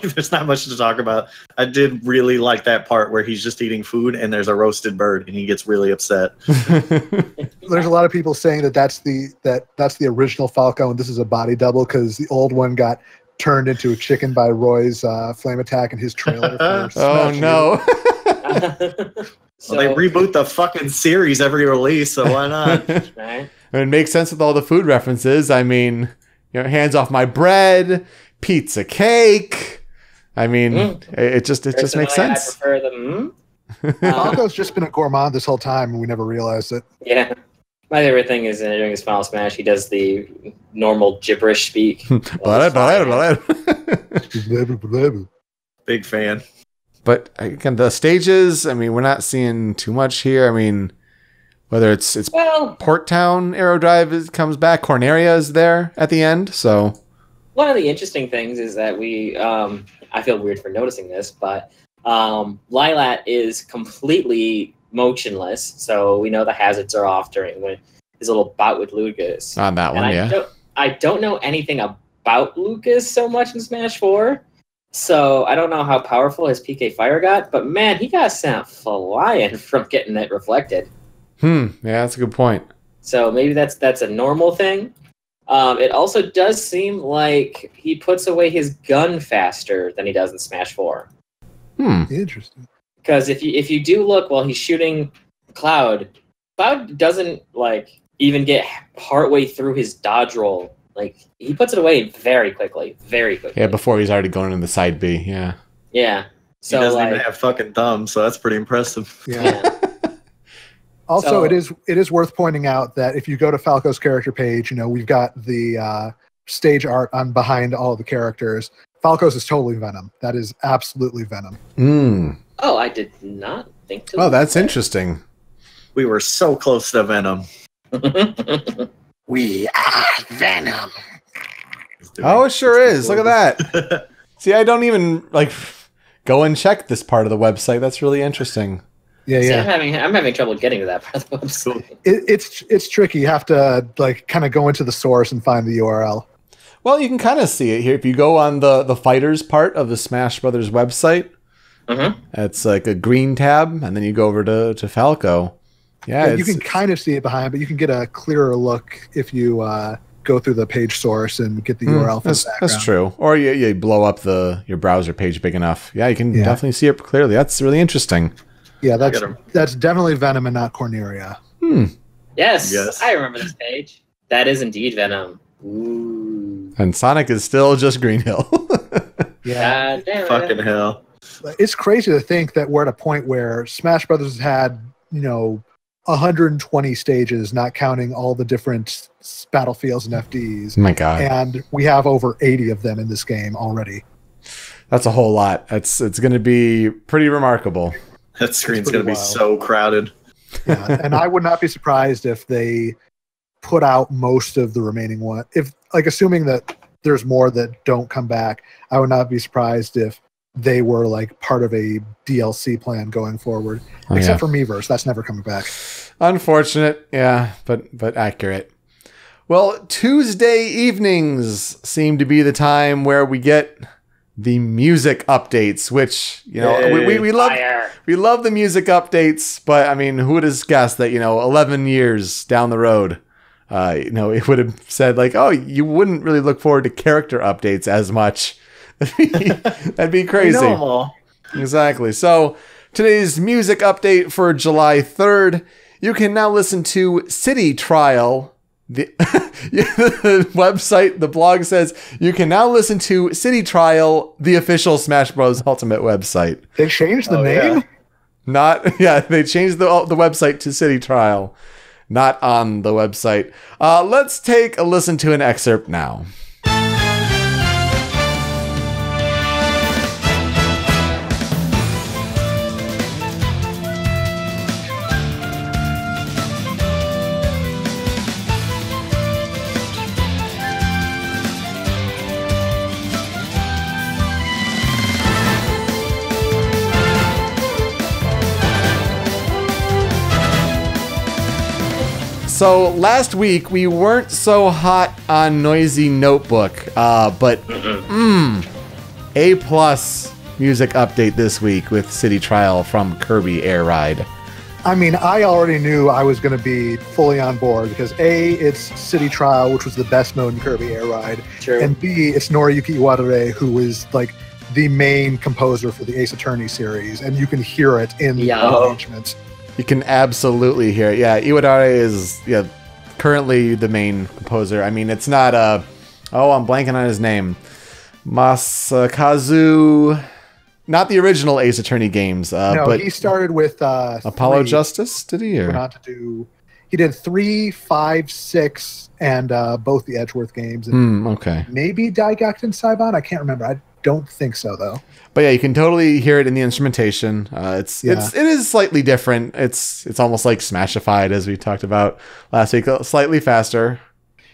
There's not much to talk about. I did really like that part where he's just eating food and there's a roasted bird and he gets really upset. There's a lot of people saying that's the original Falco and this is a body double because the old one got turned into a chicken by Roy's flame attack in his trailer. Oh no. Well, they reboot the fucking series every release, so why not? Right? It makes sense with all the food references. I mean, hands off my bread, pizza cake. I mean, it just makes sense. I prefer them. Falco's just been a gourmand this whole time, and we never realized it. Yeah. My favorite thing is during his final smash, he does the normal gibberish speak. Big fan. But again, the stages, I mean, we're not seeing too much here. I mean, whether it's Port Town, Aero Drive comes back, Corneria is there at the end, so. One of the interesting things is that I feel weird for noticing this, but Lilat is completely motionless, so we know the hazards are off during his little bout with Lucas. On that one, yeah. I don't know anything about Lucas so much in Smash 4. So I don't know how powerful his PK Fire got, but man, he got sent flying from getting it reflected. Yeah, that's a good point. So maybe that's a normal thing. It also does seem like he puts away his gun faster than he does in Smash 4. Interesting. Because if you do look while he's shooting Cloud doesn't even get partway through his dodge roll. He puts it away very quickly. Yeah, before he's already going in the side B, yeah. Yeah. So he doesn't even have fucking thumbs, so that's pretty impressive. Yeah. Also, it is worth pointing out that if you go to Falco's character page, we've got the stage art on behind all of the characters. Falco's is totally Venom. That is absolutely Venom. Oh, I did not think to. Oh, that's interesting. We were so close to Venom. We are Venom. Oh, it sure is. Look at that. See, I don't even go and check this part of the website. That's really interesting. Yeah. See, I'm having trouble getting to that part of the website. It's tricky. You have to kind of go into the source and find the URL. Well, you can kind of see it here if you go on the fighters part of the Smash Brothers website. It's like a green tab, and then you go over to Falco. Yeah, you can kind of see it behind, but you can get a clearer look if you go through the page source and get the URL from the background. That's true. Or you blow up your browser page big enough. Yeah, you can definitely see it clearly. That's really interesting. Yeah, that's definitely Venom and not Corneria. Yes, I remember this page. That is indeed Venom. Ooh. And Sonic is still just Green Hill. Yeah. Fucking hell. It's crazy to think that we're at a point where Smash Brothers has had 120 stages, not counting all the different battlefields and FDs. Oh my God. And we have over 80 of them in this game already. That's a whole lot. It's going to be pretty remarkable. That screen's pretty going to be wild. so crowded. Yeah, and I would not be surprised if they put out most of the remaining one. If assuming that there's more that don't come back, I would not be surprised if they were like part of a DLC plan going forward. Except for Miiverse, that's never coming back. Unfortunate, yeah, but accurate. Well, Tuesday evenings seem to be the time where we get the music updates, which, you know, we love the music updates, but I mean, who would have guessed that, 11 years down the road, it would have said like, oh, you wouldn't really look forward to character updates as much. That'd be crazy. We know 'em all. Exactly. So today's music update for July 3rd, you can now listen to City Trial. The website, the blog says you can now listen to City Trial, the official Smash Bros. Ultimate website. They changed the name? They changed the website to City Trial, not on the website. Let's take a listen to an excerpt now. So last week we weren't so hot on Noisy Notebook, but A+ music update this week with City Trial from Kirby Air Ride. I mean, I already knew I was going to be fully on board because A, it's City Trial, which was the best mode in Kirby Air Ride, True. and B, it's Noriyuki Iwadare, who is like the main composer for the Ace Attorney series, and you can hear it in the arrangements. You can absolutely hear it. Yeah, Iwadare is currently the main composer. I mean, it's not I'm blanking on his name. Masakazu, not the original Ace Attorney games. No, but he started with Apollo 3. Justice, did he? Went on to do. He did 3, 5, 6, and both the Edgeworth games. And okay. Maybe Daigakuin Saiban. I can't remember. I don't think so though. But yeah, you can totally hear it in the instrumentation. It is slightly different. It's almost like Smashified, as we talked about last week, slightly faster.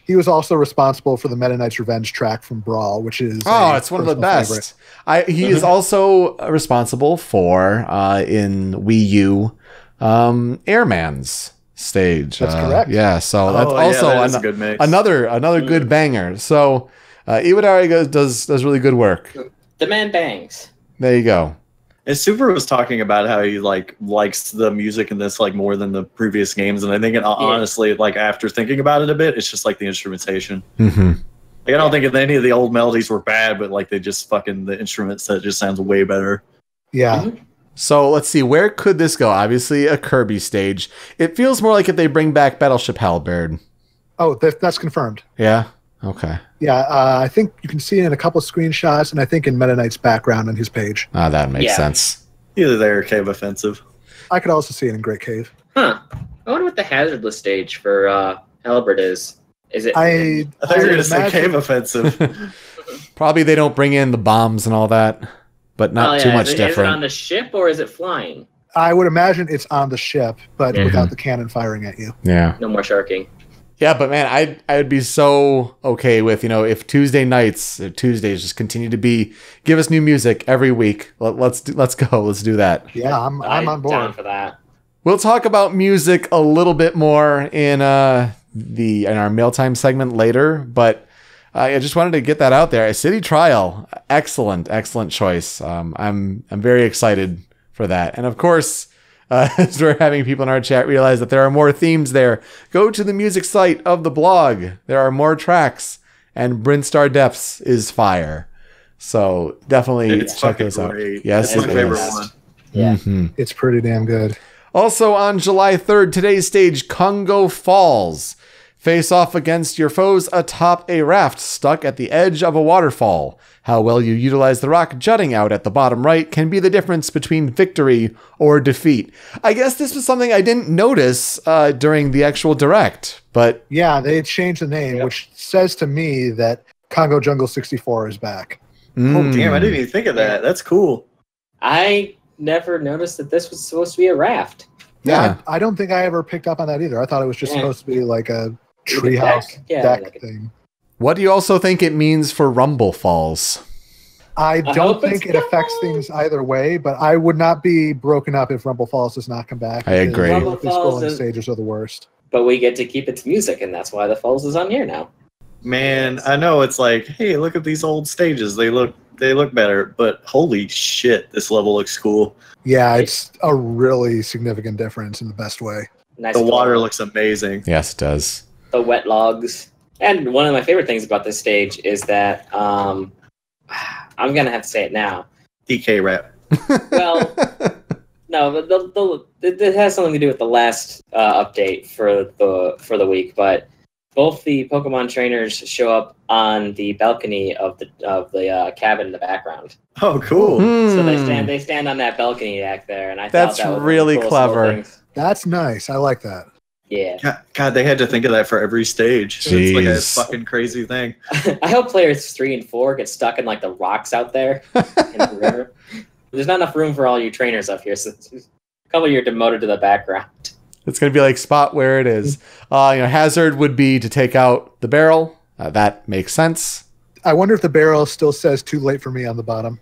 He was also responsible for the Meta Knight's Revenge track from Brawl, which is it's one of the best. He is also responsible for in Wii U Airman's stage. That's correct. Yeah, so that's also that is a good mix. another good banger. So Iwadare does really good work. The man bangs. There you go. And Super was talking about how he likes the music in this more than the previous games, and I think honestly, after thinking about it a bit, it's just like the instrumentation. Mm-hmm. I don't think any of the old melodies were bad, but they just the instrument set just sounds way better. Yeah. Mm-hmm. So let's see, where could this go? Obviously, a Kirby stage. It feels more like if they bring back Battleship Halberd. Oh, that's confirmed. Yeah. Okay. Yeah, I think you can see it in a couple of screenshots, and I think in Meta Knight's background on his page. That makes sense. Either there or Cave Offensive. I could also see it in Great Cave. Huh. I wonder what the hazardless stage for Halberd is. Is it? I thought you were going to say Cave Offensive. Probably they don't bring in the bombs and all that, but not too much different. Is it on the ship or is it flying? I would imagine it's on the ship, but without the cannon firing at you. Yeah. No more sharking. Yeah, but man, I'd be so okay with, if Tuesdays just continue to give us new music every week. Let's go. Let's do that. Yeah, I'm on board. Down for that. We'll talk about music a little bit more in our MailTime segment later, but I just wanted to get that out there. A City Trial, excellent choice. I'm very excited for that. And of course, as we're having people in our chat realize that there are more themes there, go to the music site of the blog. There are more tracks, and Brinstar Depths is fire. So definitely check those out. Yes, it's my favorite one. Yeah. Mm-hmm. It's pretty damn good. Also on July 3rd, today's stage, Kongo Falls. Face off against your foes atop a raft stuck at the edge of a waterfall. How well you utilize the rock jutting out at the bottom right can be the difference between victory or defeat. I guess this was something I didn't notice during the actual direct, but... Yeah, they changed the name, which says to me that Congo Jungle 64 is back. Oh, damn, I didn't even think of that. That's cool. I never noticed that this was supposed to be a raft. Yeah, I don't think I ever picked up on that either. I thought it was just supposed to be like a treehouse deck thing. What do you also think it means for Rumble Falls? I don't think it affects things either way, but I would not be broken up if Rumble Falls does not come back. I agree. Rumble These Falls scrolling stages are the worst. But we get to keep its music, and that's why the Falls is on here now. Man, I know it's like, hey, look at these old stages. They look better, but holy shit, this level looks cool. Yeah, it's a really significant difference in the best way. Nice The water floor. looks amazing. Yes, it does. The wet logs. And one of my favorite things about this stage is that I'm gonna have to say it now. DK rap. Well, no, but it has something to do with the last update for the week. But both the Pokemon trainers show up on the balcony of the cabin in the background. Oh, cool. So Hmm. they stand on that balcony back there, and I That's thought that was really one of the coolest little clever. things. That's nice. I like that. Yeah. God, they had to think of that for every stage. It's like a Jeez. fucking crazy thing. I hope players 3 and 4 get stuck in like the rocks out there in the river. There's not enough room for all you trainers up here, so a couple of you are demoted to the background. It's going to be like spot where it is. Hazard would be to take out the barrel. That makes sense. I wonder if the barrel still says "too late for me" on the bottom.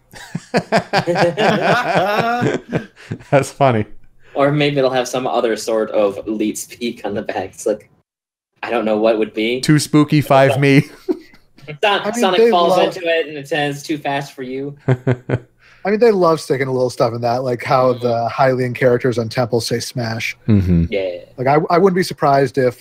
That's funny. Or maybe it'll have some other sort of elite speak on the back. It's like, I don't know what would be. Too spooky, 5 me. Sonic they falls love- into it and it says, too fast for you. I mean, they love sticking a little stuff in that, like how the Hylian characters on temples say "smash." Mm-hmm. Yeah. Like, I wouldn't be surprised if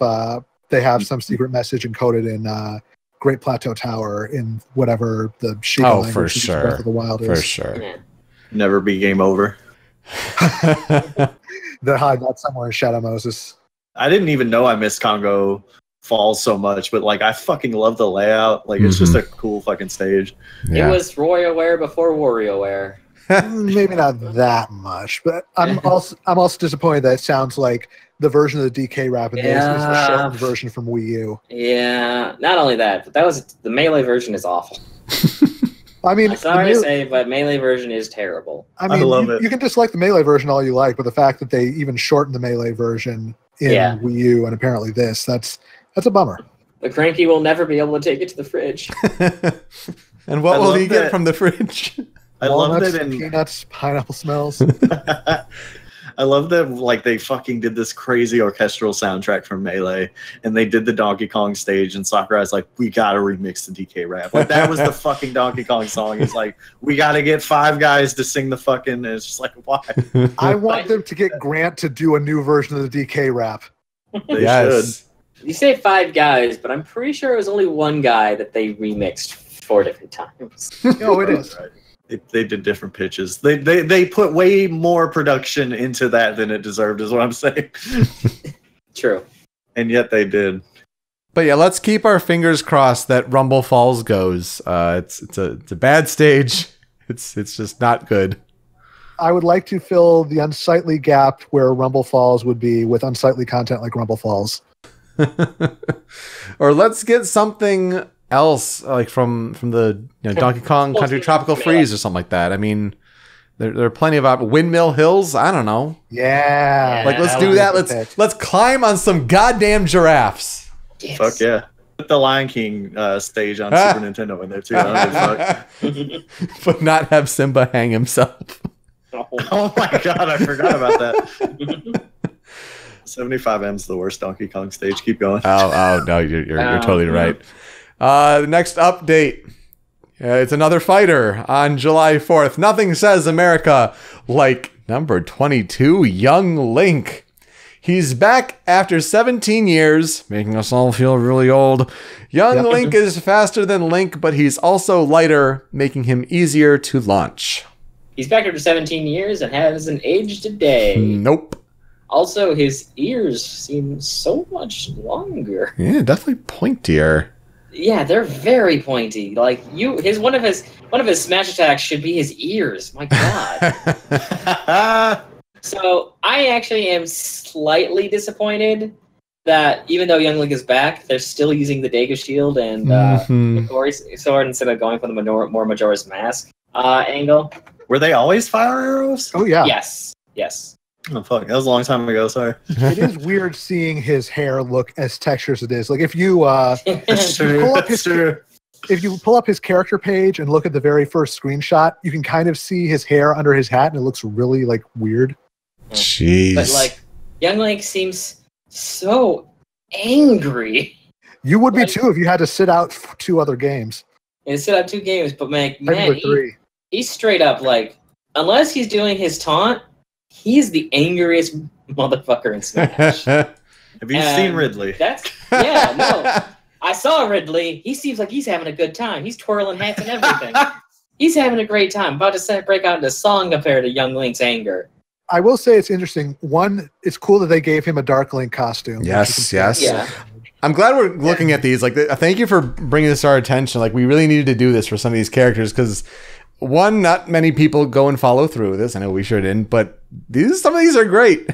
they have some secret message encoded in Great Plateau Tower in whatever the Shiga Oh, language for of sure. Breath of the Wild is. For sure. Yeah. Never be game over. They hide that somewhere in Shadow Moses. I didn't even know I missed Kongo Falls so much, but like I fucking love the layout. Like it's just a cool fucking stage. Yeah. It was WarioWare before WarioWare. Maybe not that much, but I'm also disappointed that it sounds like the version of the DK rap in this is the shortened version from Wii U. Yeah, not only that, but the Melee version is awful. I mean, I'm sorry to say, but Melee version is terrible. I mean, love it. you can dislike the Melee version all you like, but the fact that they even shortened the Melee version in Wii U and apparently that's a bummer. The Cranky will never be able to take it to the fridge. And what I will love he get that- from the fridge? I love Walnuts, that in peanuts, pineapple smells. I love that like they fucking did this crazy orchestral soundtrack from Melee and they did the Donkey Kong stage and Sakurai's like, we gotta remix the DK rap. Like that was the fucking Donkey Kong song. He's like, we gotta get 5 guys to sing the fucking, and it's just like, why? I want them to get Grant to do a new version of the DK rap. They Yes. You say 5 guys, but I'm pretty sure it was only one guy that they remixed 4 different times. No, it is. Right. They did different pitches. They put way more production into that than it deserved, is what I'm saying. True. And yet they did. But yeah, let's keep our fingers crossed that Rumble Falls goes. It's a bad stage. It's just not good. I would like to fill the unsightly gap where Rumble Falls would be with unsightly content like Rumble Falls. Or let's get something else like from the Donkey Kong Country Tropical Freeze or something like that. I mean, there are plenty of Windmill Hills. I don't know. Yeah. Like let's that do would that. be a good pick. Let's climb on some goddamn giraffes. Yes. Fuck yeah. Put the Lion King stage on Super Nintendo in there too. I don't give a fuck. But not have Simba hang himself. Oh my god, I forgot about that. 75M's the worst Donkey Kong stage. Keep going. Oh no, you're totally right. The next update. It's another fighter on July 4th. Nothing says America like number 22, Young Link. He's back after 17 years, making us all feel really old. Young Link is faster than Link, but he's also lighter, making him easier to launch. He's back after 17 years and hasn't aged a day. Nope. Also, his ears seem so much longer. Yeah, definitely pointier. Yeah, they're very pointy. Like one of his smash attacks should be his ears. My God. So I actually am slightly disappointed that even though Young Link is back, they're still using the Dagger Shield and Hikori's sword instead of going for the more Majora's Mask angle. Were they always fire arrows? Oh yeah. Yes. Oh fuck, that was a long time ago. Sorry. It is weird seeing his hair look as textured as it is. Like if you That's true. pull up That's his true. if you pull up his character page and look at the very first screenshot, you can kind of see his hair under his hat, and it looks really like weird. Jeez. But like Young Link seems so angry. You would be too if you had to sit out 2 other games. And sit out 2 games, but man, Regular 3. he's straight up like, unless he's doing his taunt, he's the angriest motherfucker in Smash. Have you And seen Ridley? No. I saw Ridley. He seems like he's having a good time. He's twirling hats and everything. He's having a great time. About to break out into song compared to Young Link's anger. I will say it's interesting. One, it's cool that they gave him a Dark Link costume. Yes. Yeah. I'm glad we're looking at these. Like, thank you for bringing this to our attention. Like, we really needed to do this for some of these characters because, one, not many people go and follow through with this. I know we sure didn't, but some of these are great.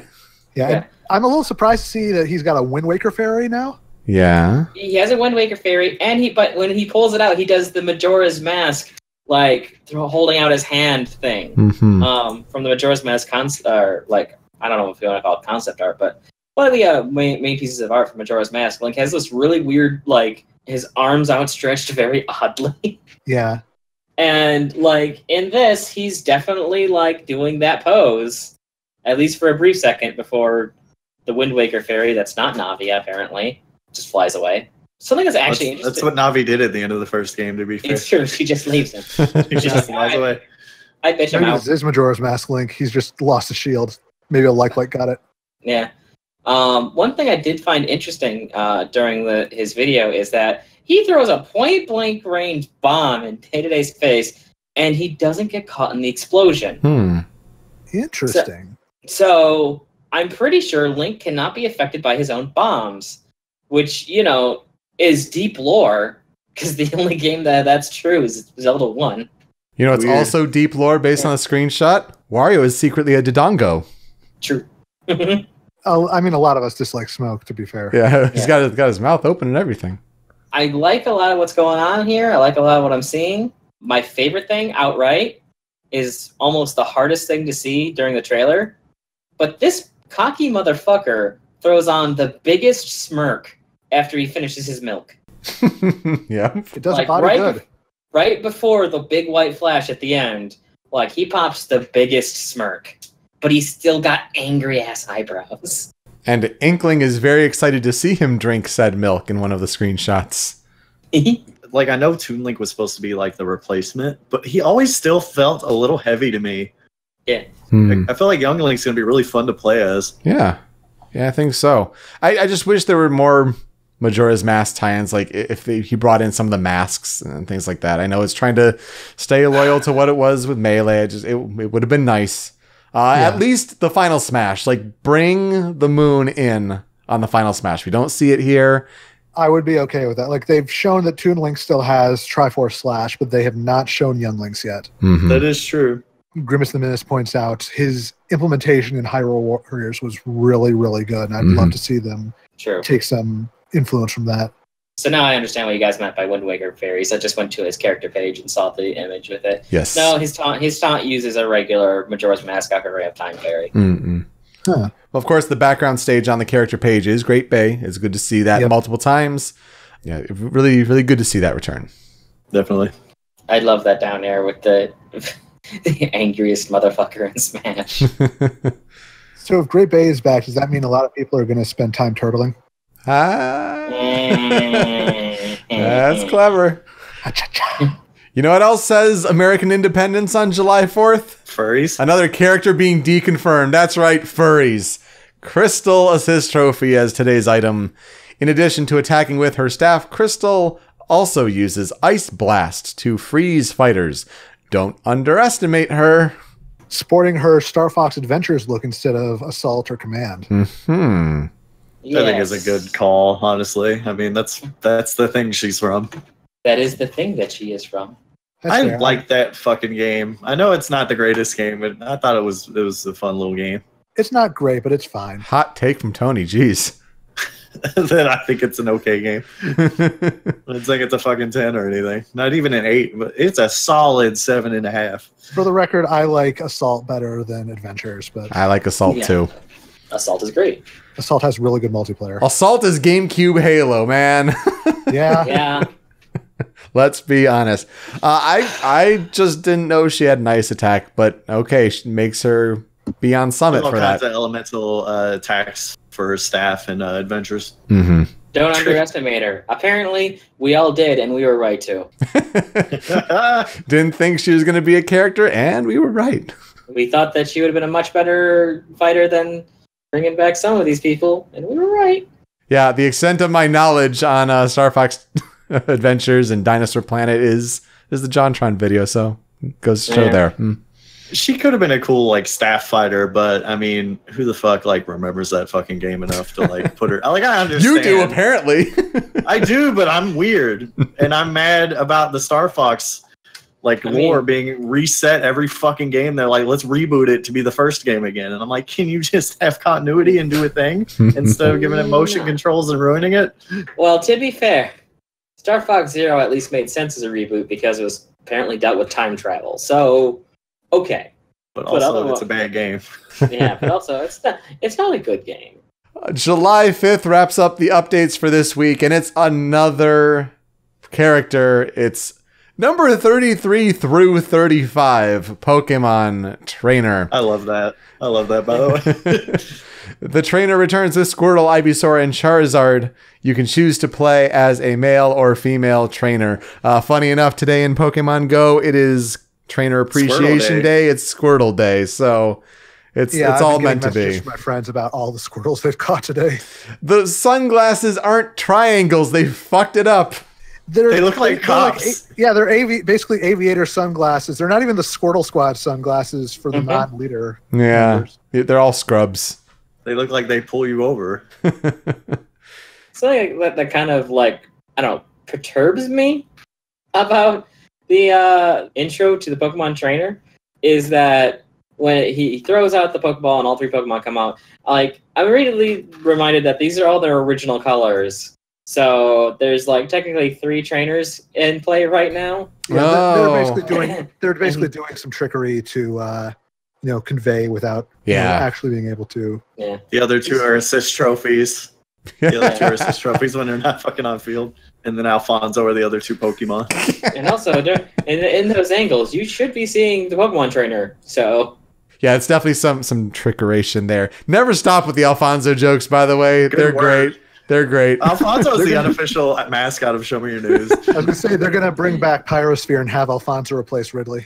Yeah. I'm a little surprised to see that he's got a Wind Waker fairy now. Yeah. He has a Wind Waker fairy, but when he pulls it out, he does the Majora's Mask, like holding out his hand thing. Mm-hmm. From the Majora's Mask I don't know if you want to call it concept art, but one of the main pieces of art from Majora's Mask, Link has this really weird, like, his arms outstretched very oddly. Yeah. And, like, in this, he's definitely, like, doing that pose, at least for a brief second, before the Wind Waker fairy, that's not Navi, apparently, just flies away. Something that's actually interesting. That's what Navi did at the end of the first game, to be fair. It's true, she just leaves him. He just flies away. I bitch him Maybe out. this is Majora's Mask Link. He's just lost his shield. Maybe a like got it. Yeah. One thing I did find interesting during his video is that he throws a point-blank range bomb in Day-to-Day's face, and he doesn't get caught in the explosion. Interesting. So I'm pretty sure Link cannot be affected by his own bombs, which, is deep lore, because the only game that's true is Zelda 1. You know, it's Weird. also deep lore based on a screenshot. Wario is secretly a Dodongo. True. I mean, a lot of us dislike smoke, to be fair. Yeah, he's got his mouth open and everything. I like a lot of what's going on here. I like a lot of what I'm seeing. My favorite thing outright is almost the hardest thing to see during the trailer. But this cocky motherfucker throws on the biggest smirk after he finishes his milk. Yeah. It does Like, body good. Right before the big white flash at the end, like, he pops the biggest smirk. But he's still got angry-ass eyebrows. And Inkling is very excited to see him drink said milk in one of the screenshots. Like, I know Toon Link was supposed to be like the replacement, but he always still felt a little heavy to me. Yeah. I feel like Young Link's gonna be really fun to play as. Yeah, I think so. I just wish there were more Majora's Mask tie-ins, like if he brought in some of the masks and things like that. I know it's trying to stay loyal to what it was with Melee. It would have been nice. At least the final Smash, like bring the moon in on the final Smash. We don't see it here. I would be okay with that. Like, they've shown that Toon Link still has Triforce Slash, but they have not shown Young Link's yet. Mm-hmm. That is true. Grimace the Menace points out his implementation in Hyrule Warriors was really, really good, and I'd love to see them True. take some influence from that. So now I understand what you guys meant by Wind Waker fairies. I just went to his character page and saw the image with it. Yes. No, his taunt uses a regular Majora's Mask Ocarina of Time fairy. Mm-mm. Huh. Well, of course, the background stage on the character page is Great Bay. It's good to see that multiple times. Yeah, really, really good to see that return. Definitely. I love that down there with the angriest motherfucker in Smash. So if Great Bay is back, does that mean a lot of people are going to spend time turtling? That's clever. You know what else says American independence on July 4th? Furries. Another character being deconfirmed. That's right, furries. Krystal Assist Trophy as today's item. In addition to attacking with her staff, Krystal also uses Ice Blast to freeze fighters. Don't underestimate her. Sporting her Star Fox Adventures look instead of Assault or Command. Hmm. I think is a good call, honestly. I mean, that's the thing she's from. That is the thing that she is from. That's I fair. like that fucking game. I know it's not the greatest game, but I thought it was a fun little game. It's not great, but it's fine. Hot take from Tony. Jeez. then I think it's an okay game. It's like it's a fucking 10 or anything. Not even an 8, but it's a solid 7.5. For the record, I like Assault better than Adventures, but I like Assault too. Assault is great. Assault has really good multiplayer. Assault is GameCube Halo, man. Yeah. Yeah. Let's be honest. I just didn't know she had nice attack, but okay, she makes her be on Summit All for kinds that. of elemental attacks for her staff and Adventures. Mm-hmm. Don't underestimate her. Apparently, we all did, and we were right too. Didn't think she was going to be a character, and we were right. We thought that she would have been a much better fighter than bringing back some of these people, and we were right. Yeah, the extent of my knowledge on Star Fox Adventures and Dinosaur Planet is the JonTron video, so it goes to show there. She could have been a cool like staff fighter, but I mean, who the fuck like remembers that fucking game enough to like put her? Like, I understand. You do apparently. I do, but I'm weird, and I'm mad about the Star Fox lore being reset every fucking game. They're like, let's reboot it to be the first game again, and I'm like, can you just have continuity and do a thing instead of giving it motion controls and ruining it? Well, to be fair, Star Fox Zero at least made sense as a reboot because it was apparently dealt with time travel. So, okay. But also, it's a bad game. Yeah, but also, it's not a good game. July 5th wraps up the updates for this week, and it's another character. It's number 33 through 35, Pokemon Trainer. I love that. By the way. The trainer returns with Squirtle, Ivysaur, and Charizard. You can choose to play as a male or female trainer. Funny enough, today in Pokemon Go, it is Trainer Appreciation Day. It's Squirtle Day, so it's all meant to be. From my friends about all the Squirtles they've caught today. The sunglasses aren't triangles. They fucked it up. They look like cops. They're basically aviator sunglasses. They're not even the Squirtle Squad sunglasses for the non-leader. Yeah, members. They're all scrubs. They look like they pull you over. Something that kind of like, I don't know, perturbs me about the intro to the Pokemon Trainer is that when he throws out the Pokeball and all 3 Pokemon come out, like, I'm immediately reminded that these are all their original colors. So there's like technically 3 trainers in play right now. Yeah, they're basically doing some trickery to convey without actually being able to. Yeah. The other 2 are assist trophies. The other 2 are assist trophies when they're not fucking on field. And then Alfonso are the other 2 Pokemon. And also, in those angles, you should be seeing the Pokemon Trainer. So. Yeah, it's definitely some trickeration there. Never stop with the Alfonso jokes, by the way. They're great. They're great. Alfonso is the unofficial mascot of Show Me Your News. I was going to say, they're going to bring back Pyrosphere and have Alfonso replace Ridley.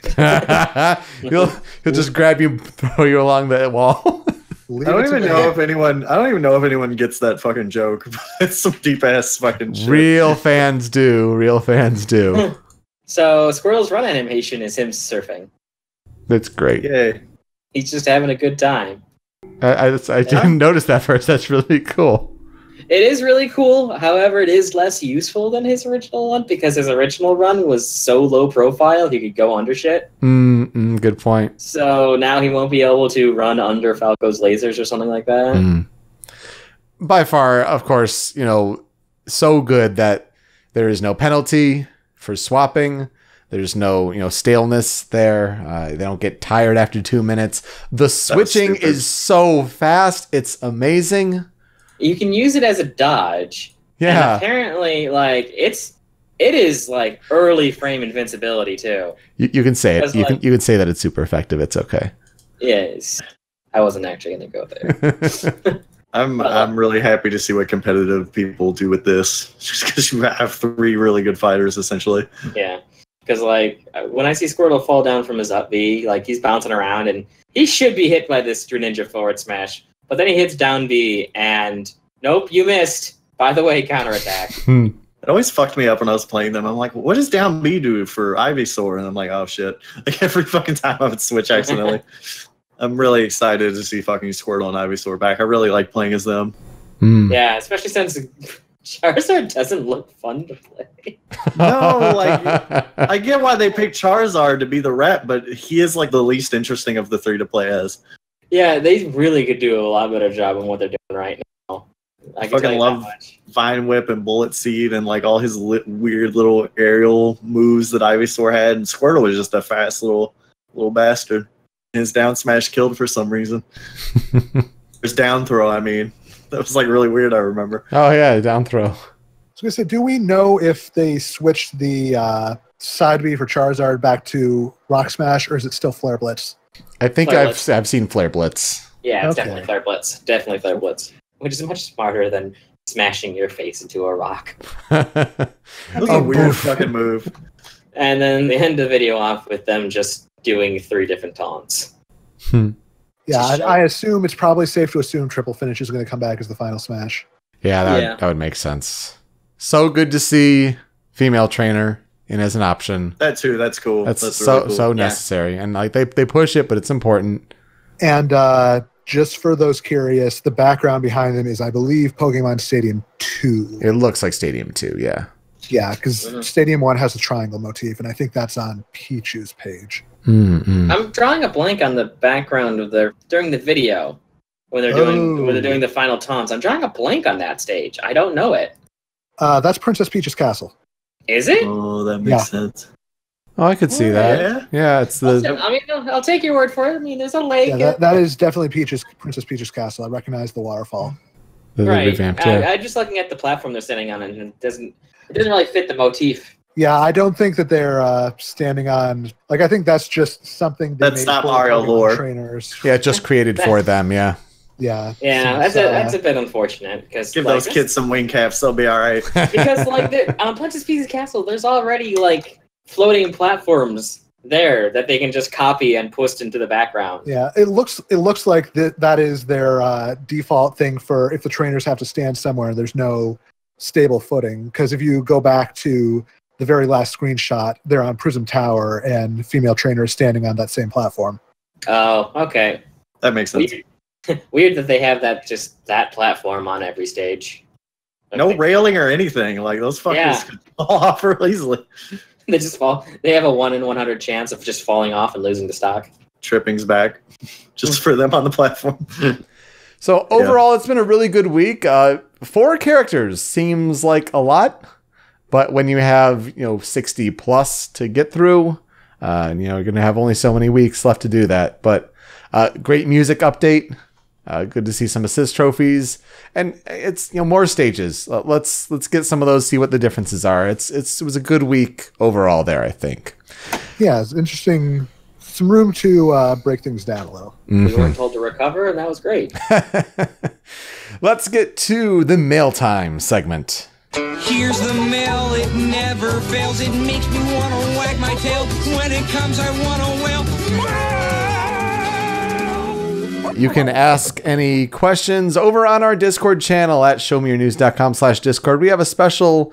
He'll just grab you, throw you along the wall. I don't even know if anyone gets that fucking joke. It's some deep ass fucking shit. Real fans do. So Squirrel's run animation is him surfing. That's great. Yay. He's just having a good time. I didn't notice that first. That's really cool. It is really cool. However, it is less useful than his original one because his original run was so low profile he could go under shit. Good point. So now he won't be able to run under Falco's lasers or something like that. By far, of course, so good that there is no penalty for swapping. There's no, staleness there. They don't get tired after 2 minutes. The switching is so fast. It's amazing. You can use it as a dodge. Yeah. And apparently, it is like early frame invincibility too. You can say it. You can say that it's super effective. It's okay. Yes. I wasn't actually going to go there. I'm really happy to see what competitive people do with this, just because you have 3 really good fighters essentially. Yeah. Because when I see Squirtle fall down from his up B, he's bouncing around and he should be hit by this Greninja forward smash. But then he hits down B, and nope, you missed. By the way, counterattack. It always fucked me up when I was playing them. I'm like, what does down B do for Ivysaur? And I'm like, oh shit. Every fucking time I would switch accidentally. I'm really excited to see fucking Squirtle and Ivysaur back. I really like playing as them. Yeah, especially since Charizard doesn't look fun to play. No, I get why they picked Charizard to be the rep, but he is the least interesting of the 3 to play as. Yeah, they really could do a lot better job on what they're doing right now. I fucking love Vine Whip and Bullet Seed and like all his weird little aerial moves that Ivysaur had. And Squirtle was just a fast little bastard. His down smash killed for some reason. His down throw, I mean. That was like really weird, I remember. Oh yeah, down throw. I was gonna say, do we know if they switched the side B for Charizard back to Rock Smash, or is it still Flare Blitz? I think I've seen Flare Blitz. Yeah, it's definitely Flare Blitz. Definitely Flare Blitz. Which is much smarter than smashing your face into a rock. That was a weird fucking move. And then they end the video off with them just doing 3 different taunts. Yeah, I assume it's probably safe to assume Triple Finish is going to come back as the final smash. Yeah, that would make sense. So good to see female trainer in as an option. That too, that's cool. That's really cool. So necessary. And like they push it, but it's important. And just for those curious, the background behind them is, I believe, Pokemon Stadium 2. It looks like Stadium 2, yeah. Yeah, because Stadium 1 has a triangle motif, and I think that's on Pichu's page. I'm drawing a blank on the background of during the video when they're doing the final taunts. I'm drawing a blank on that stage. I don't know it. That's Princess Peach's castle. Is it? Oh, that makes sense. Oh, I could see that. Yeah, it's the. I mean, I'll take your word for it. I mean, there's a lake. Yeah, that is definitely Princess Peach's castle. I recognize the waterfall. Right. Revamped, yeah. I'm just looking at the platform they're sitting on, and it doesn't really fit the motif. Yeah, I don't think that they're standing on. Like, I think that's just something they that's made not for Mario lore. Trainers. Yeah, just created for them. Yeah. Yeah. Yeah, that's a bit unfortunate because give those kids some wing caps, they'll be all right. Because like on Princess Peach's castle, there's already like floating platforms there that they can just copy and post into the background. Yeah, it looks like that is their default thing for if the trainers have to stand somewhere and there's no stable footing. Because if you go back to the very last screenshot, they're on Prism Tower and female trainer is standing on that same platform. Oh, okay. That makes sense. Weird that they have that platform on every stage. No railing or anything. Like those fuckers could fall off real easily. They just fall. They have a 1 in 100 chance of just falling off and losing the stock. Tripping's back, just for them on the platform. So overall, it's been a really good week. 4 characters seems like a lot, but when you have 60 plus to get through, you're gonna have only so many weeks left to do that. But great music update. Good to see some assist trophies, and it's more stages. Let's get some of those, see what the differences are. It was a good week overall there, I think. Yeah, it's interesting. Some room to break things down a little. We weren't told to recover, and that was great. Let's get to the mail time segment. Here's the mail, it never fails. It makes me want to wag my tail. When it comes, I want to wail. You can ask any questions over on our Discord channel at showmeyournews.com/Discord. We have a special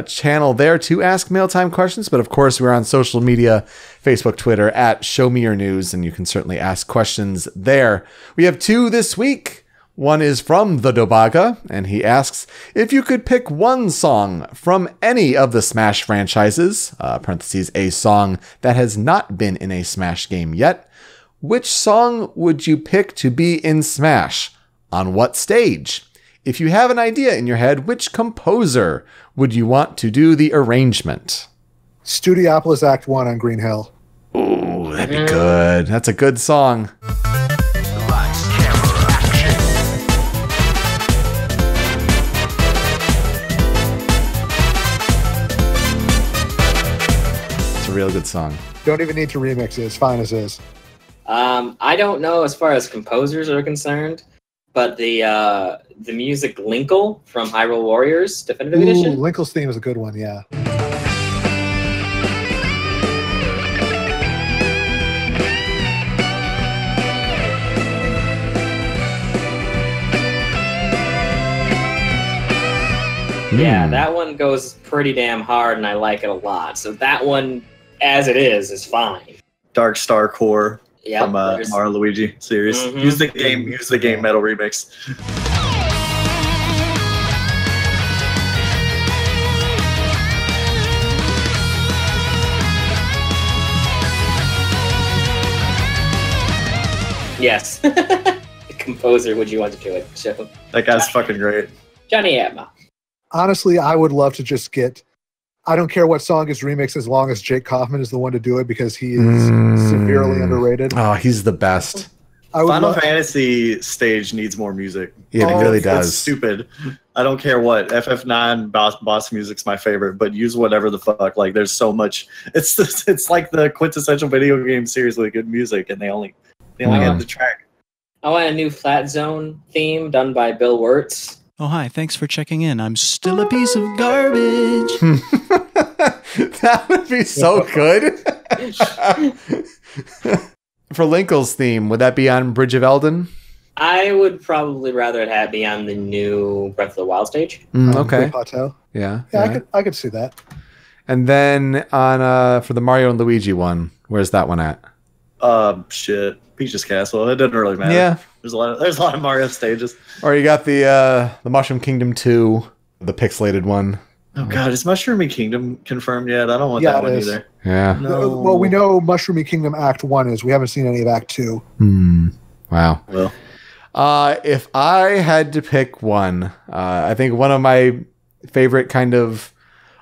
channel there to ask mail-time questions, but of course we're on social media, Facebook, Twitter, at showmeyournews, and you can certainly ask questions there. We have 2 this week. One is from TheDobaga, and he asks, if you could pick one song from any of the Smash franchises, parentheses, a song that has not been in a Smash game yet, which song would you pick to be in Smash? On what stage? If you have an idea in your head, which composer would you want to do the arrangement? Studiopolis Act 1 on Green Hill. Ooh, that'd be good. That's a good song. Lights, camera, action. It's a real good song. Don't even need to remix it. It's fine as is. I don't know as far as composers are concerned, but the music Linkle from Hyrule Warriors Definitive Edition. Linkle's theme is a good one, yeah. Yeah, that one goes pretty damn hard, and I like it a lot. So that one, as it is fine. Dark Star Core from Mario Luigi series. Use the game metal remix. Yes. The composer would you want to do it? So That guy's fucking great. Johnny Emma. Honestly, I would love to just get. I don't care what song is remixed as long as Jake Kaufman is the one to do it because he is severely underrated. Oh, he's the best. Final Fantasy stage needs more music. Yeah, it really does. It's stupid. I don't care what. FF9 boss music's my favorite, but use whatever the fuck. Like, there's so much. It's like the quintessential video game series with good music, and they only have the track. I want a new Flat Zone theme done by Bill Wirtz. Oh, hi. Thanks for checking in. I'm still a piece of garbage. That would be so good. For Linkle's theme, would that be on Bridge of Elden? I would probably rather it be on the new Breath of the Wild stage. Okay. Yeah, I could see that. And then on for the Mario and Luigi one, where's that one at? Shit. Peach's Castle. It doesn't really matter. Yeah. There's a lot of Mario stages. Or you got the Mushroom Kingdom 2, the pixelated one. Oh god, is Mushroomy Kingdom confirmed yet? I don't want that one either. Yeah. No. Well, we know Mushroomy Kingdom Act 1 is. We haven't seen any of Act 2. Wow. Well. If I had to pick one, I think one of my favorite kind of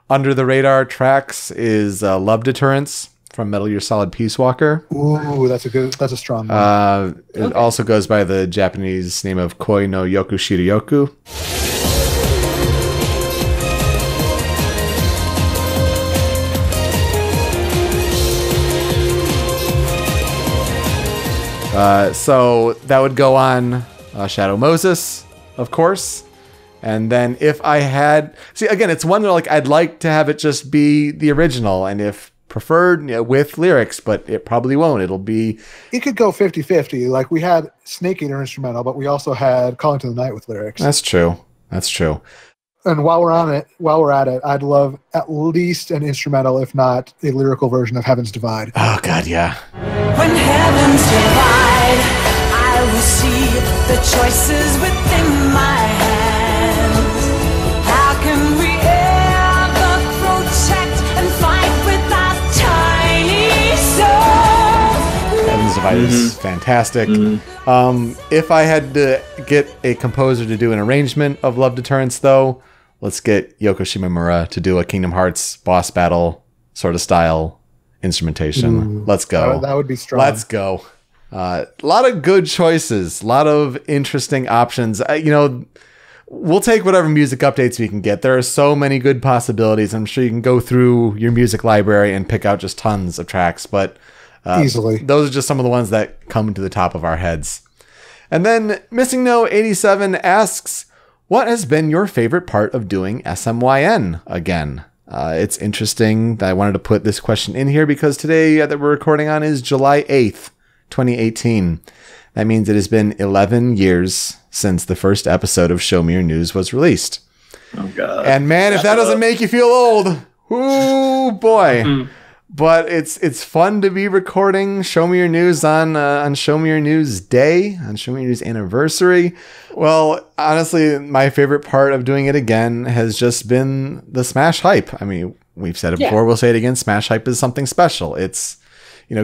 under the radar tracks is Love Deterrence from Metal Gear Solid Peace Walker. Ooh, that's a strong one. It also goes by the Japanese name of Koi no Yoku Shiryoku. So that would go on Shadow Moses, of course. And then if I had... See, again, it's one where I'd like to have it just be the original. And if preferred, with lyrics, but it probably won't. It'll be... It could go 50-50. Like, we had Snake Eater instrumental, but we also had Calling to the Night with lyrics. That's true. That's true. And while we're at it, I'd love at least an instrumental, if not a lyrical version of Heaven's Divide. Oh, God, yeah. When heavens divide, I will see the choices within my hands. How can we ever protect and fight with our tiny souls? Heaven's Divide is fantastic. If I had to get a composer to do an arrangement of Love Deterrence, though, let's get Yoko Shimomura to do a Kingdom Hearts boss battle sort of style instrumentation. Let's go. That would be strong. Let's go. A lot of good choices. A lot of interesting options. We'll take whatever music updates we can get. There are so many good possibilities. I'm sure you can go through your music library and pick out just tons of tracks, but easily. Those are just some of the ones that come to the top of our heads. And then MissigNo87 asks, what has been your favorite part of doing SMYN again? It's interesting that I wanted to put this question in here because today that we're recording on is July 8th, 2018. That means it has been 11 years since the first episode of Show Me Your News was released. Oh, God. And man, if that doesn't make you feel old, ooh, boy. But it's fun to be recording Show Me Your News on Show Me Your News Day, on Show Me Your News Anniversary. Well, honestly, my favorite part of doing it again has just been the Smash hype. I mean, we've said it before, we'll say it again, Smash hype is something special. It's,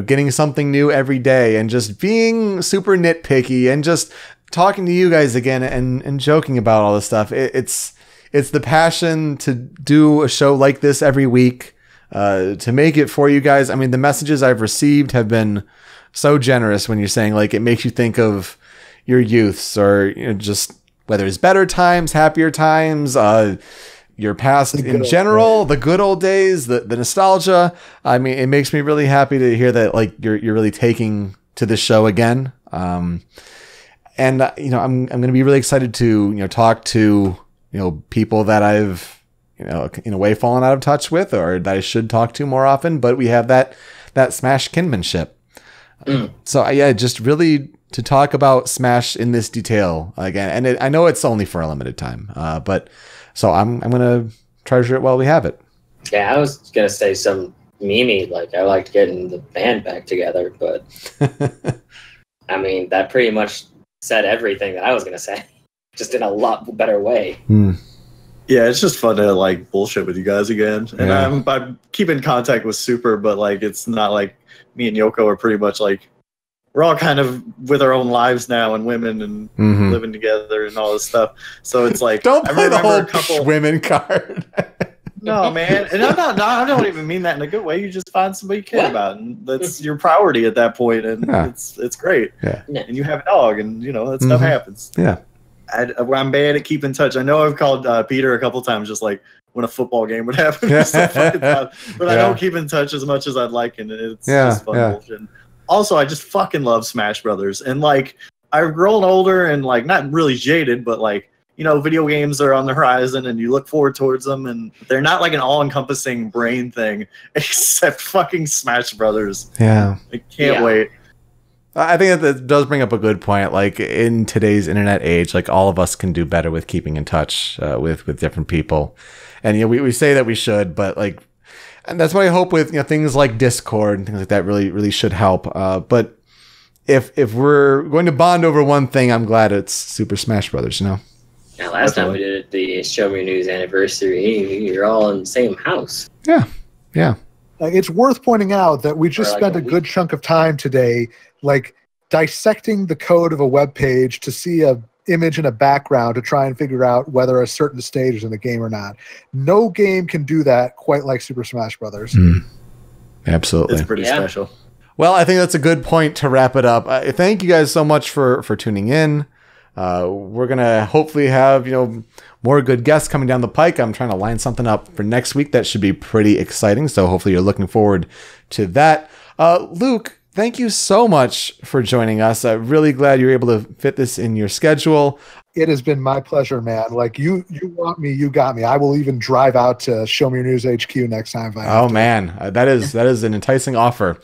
getting something new every day and just being super nitpicky and just talking to you guys again and joking about all this stuff. It's the passion to do a show like this every week. To make it for you guys. I mean, the messages I've received have been so generous when you're saying it makes you think of your youths or just whether it's better times, happier times, your past in general, the good old days, the nostalgia. I mean, it makes me really happy to hear that you're really taking to this show again. And I'm going to be really excited to talk to people that I've in a way fallen out of touch with or that I should talk to more often, but we have that Smash kinship. So yeah, just really to talk about Smash in this detail again. And I know it's only for a limited time, but so I'm going to treasure it while we have it. Yeah, I was going to say some Mimi, I liked getting the band back together, but I mean, that pretty much said everything that I was going to say, just in a lot better way. Yeah, it's just fun to bullshit with you guys again. And I keep in contact with Super, but it's not like me and Yoko are pretty much we're all kind of with our own lives now and women and living together and all this stuff. So it's like don't play the whole couple women card. No, man, and I don't even mean that in a good way. You just find somebody you care about, and that's your priority at that point, and it's great. Yeah, and you have a dog, and that stuff happens. Yeah, I'm bad at keeping touch. I know I've called Peter a couple times, just like when a football game would happen, but I don't keep in touch as much as I'd like, and it's just fun bullshit. Also, I just fucking love Smash Brothers, and like I've grown older and like not really jaded, but like. Video games are on the horizon and you look forward towards them, and they're not like an all-encompassing brain thing, except fucking Smash Brothers. Yeah. I can't wait. I think that does bring up a good point. Like in today's internet age, like all of us can do better with keeping in touch with different people. And we say that we should, but like, and that's what I hope with things like Discord and things like that really should help. But if we're going to bond over one thing, I'm glad it's Super Smash Brothers, Now, last time we did the Show Me News anniversary, you're all in the same house. Yeah. It's worth pointing out that we just spent a good chunk of time today, like dissecting the code of a web page to see a image and a background to try and figure out whether a certain stage is in the game or not. No game can do that quite like Super Smash Brothers. Absolutely, it's pretty special. Well, I think that's a good point to wrap it up. Thank you guys so much for tuning in. We're going to hopefully have, more good guests coming down the pike. I'm trying to line something up for next week. That should be pretty exciting. So hopefully you're looking forward to that. Luke, thank you so much for joining us. I'm really glad you're able to fit this in your schedule. It has been my pleasure, man. Like you want me, you got me. I will even drive out to Show Me Your News HQ next time. If I have to. Man, that is an enticing offer.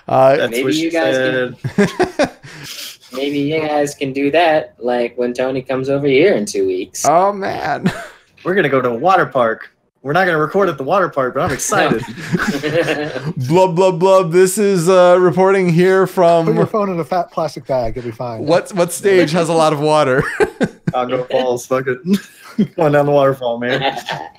Maybe you guys can. Maybe you guys can do that, like when Tony comes over here in 2 weeks. Oh, man. We're going to go to a water park. We're not going to record at the water park, but I'm excited. Blub, blub, blub. This is reporting here from... Put your phone in a fat plastic bag. It'll be fine. What stage has a lot of water? Kongo Falls. Fuck it. Going down the waterfall, man.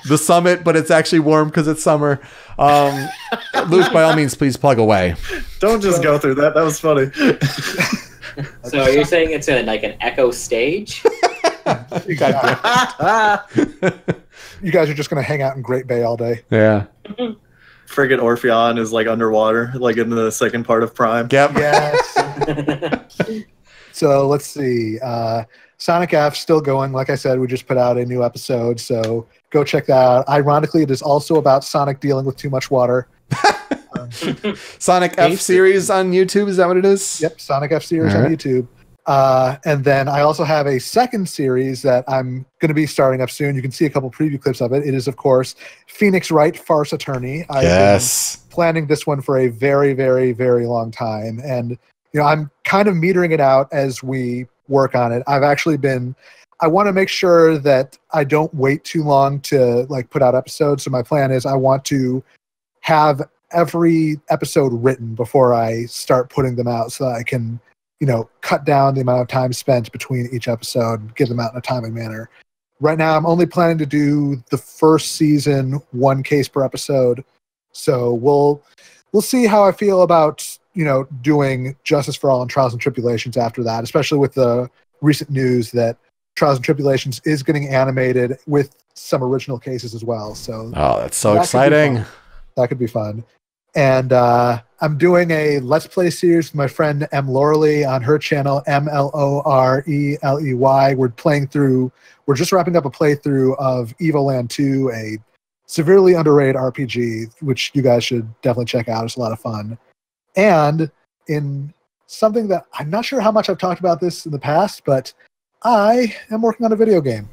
The summit, but it's actually warm because it's summer. Luke, by all means, please plug away. Don't just go through that. That was funny. So you're saying it's like an echo stage? You guys are just going to hang out in Great Bay all day. Yeah. Frigate Orpheon is like underwater, like in the second part of Prime. Yep. Yes. So let's see. Sonic F still going. Like I said, we just put out a new episode, so go check that out. Ironically, it is also about Sonic dealing with too much water. Sonic F series on YouTube, is that what it is? Yep, Sonic F series on YouTube. And then I also have a second series that I'm going to be starting up soon. You can see a couple preview clips of it. It is, of course, Phoenix Wright Farce Attorney. I've been planning this one for a very, very, very long time. And, I'm kind of metering it out as we work on it. I want to make sure that I don't wait too long to put out episodes. So my plan is I want to have every episode written before I start putting them out so that I can, cut down the amount of time spent between each episode, get them out in a timely manner. Right now, I'm only planning to do the first season, one case per episode. So we'll see how I feel about, doing Justice for All and Trials and Tribulations after that, especially with the recent news that Trials and Tribulations is getting animated with some original cases as well. So that's so exciting. That could be fun. And I'm doing a Let's Play series with my friend M. Loreley on her channel, MLORELEY. We're just wrapping up a playthrough of Evoland 2, a severely underrated RPG, which you guys should definitely check out. It's a lot of fun. And in something that I'm not sure how much I've talked about this in the past, but I am working on a video game.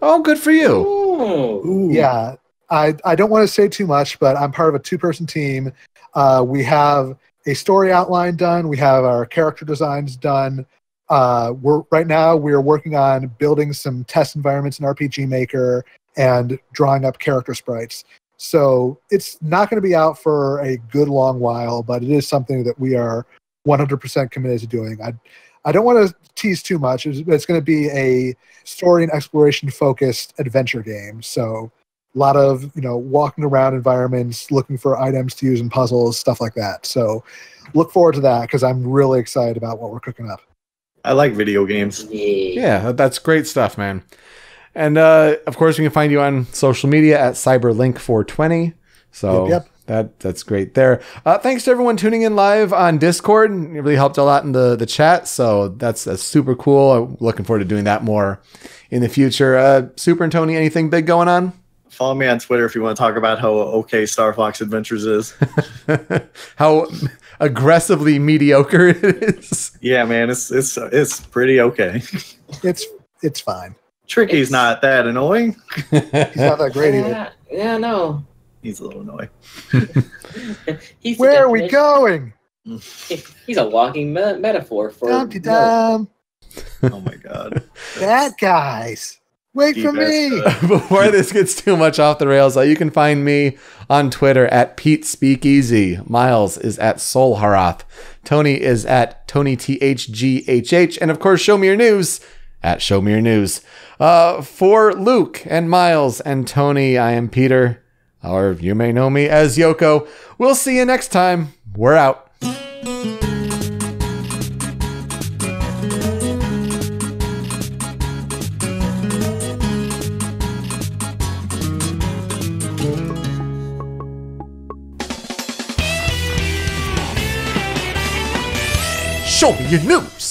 Oh, good for you. Ooh. Yeah. I don't want to say too much, but I'm part of a 2-person team. We have a story outline done. We have our character designs done. Right now we're working on building some test environments in RPG Maker and drawing up character sprites. So it's not going to be out for a good long while, but it is something that we are 100% committed to doing. I don't want to tease too much. It's going to be a story and exploration focused adventure game. So A lot of, walking around environments, looking for items to use in puzzles, stuff like that. So look forward to that because I'm really excited about what we're cooking up. I like video games. Yeah, that's great stuff, man. And of course, we can find you on social media at CyberLink420. So Yep. that's great there. Thanks to everyone tuning in live on Discord. It really helped a lot in the chat. So that's super cool. I'm looking forward to doing that more in the future. Super and Tony, anything big going on? Follow me on Twitter if you want to talk about how okay Star Fox Adventures is. How aggressively mediocre it is. Yeah, man, it's pretty okay. It's fine. Tricky's not that annoying. He's not that great either. Yeah, no. He's a little annoying. Where are we going? He's a walking metaphor for. Dum-de-dum. Oh my god. Bad guys. Wait for me. Before this gets too much off the rails, you can find me on Twitter at Pete Speakeasy. Miles is at Solharath. Tony is at TonyTHGHH. And of course, Show Me Your News at Show Me Your News. For Luke and Miles and Tony, I am Peter, or you may know me as Youko. We'll see you next time. We're out. Show me your news.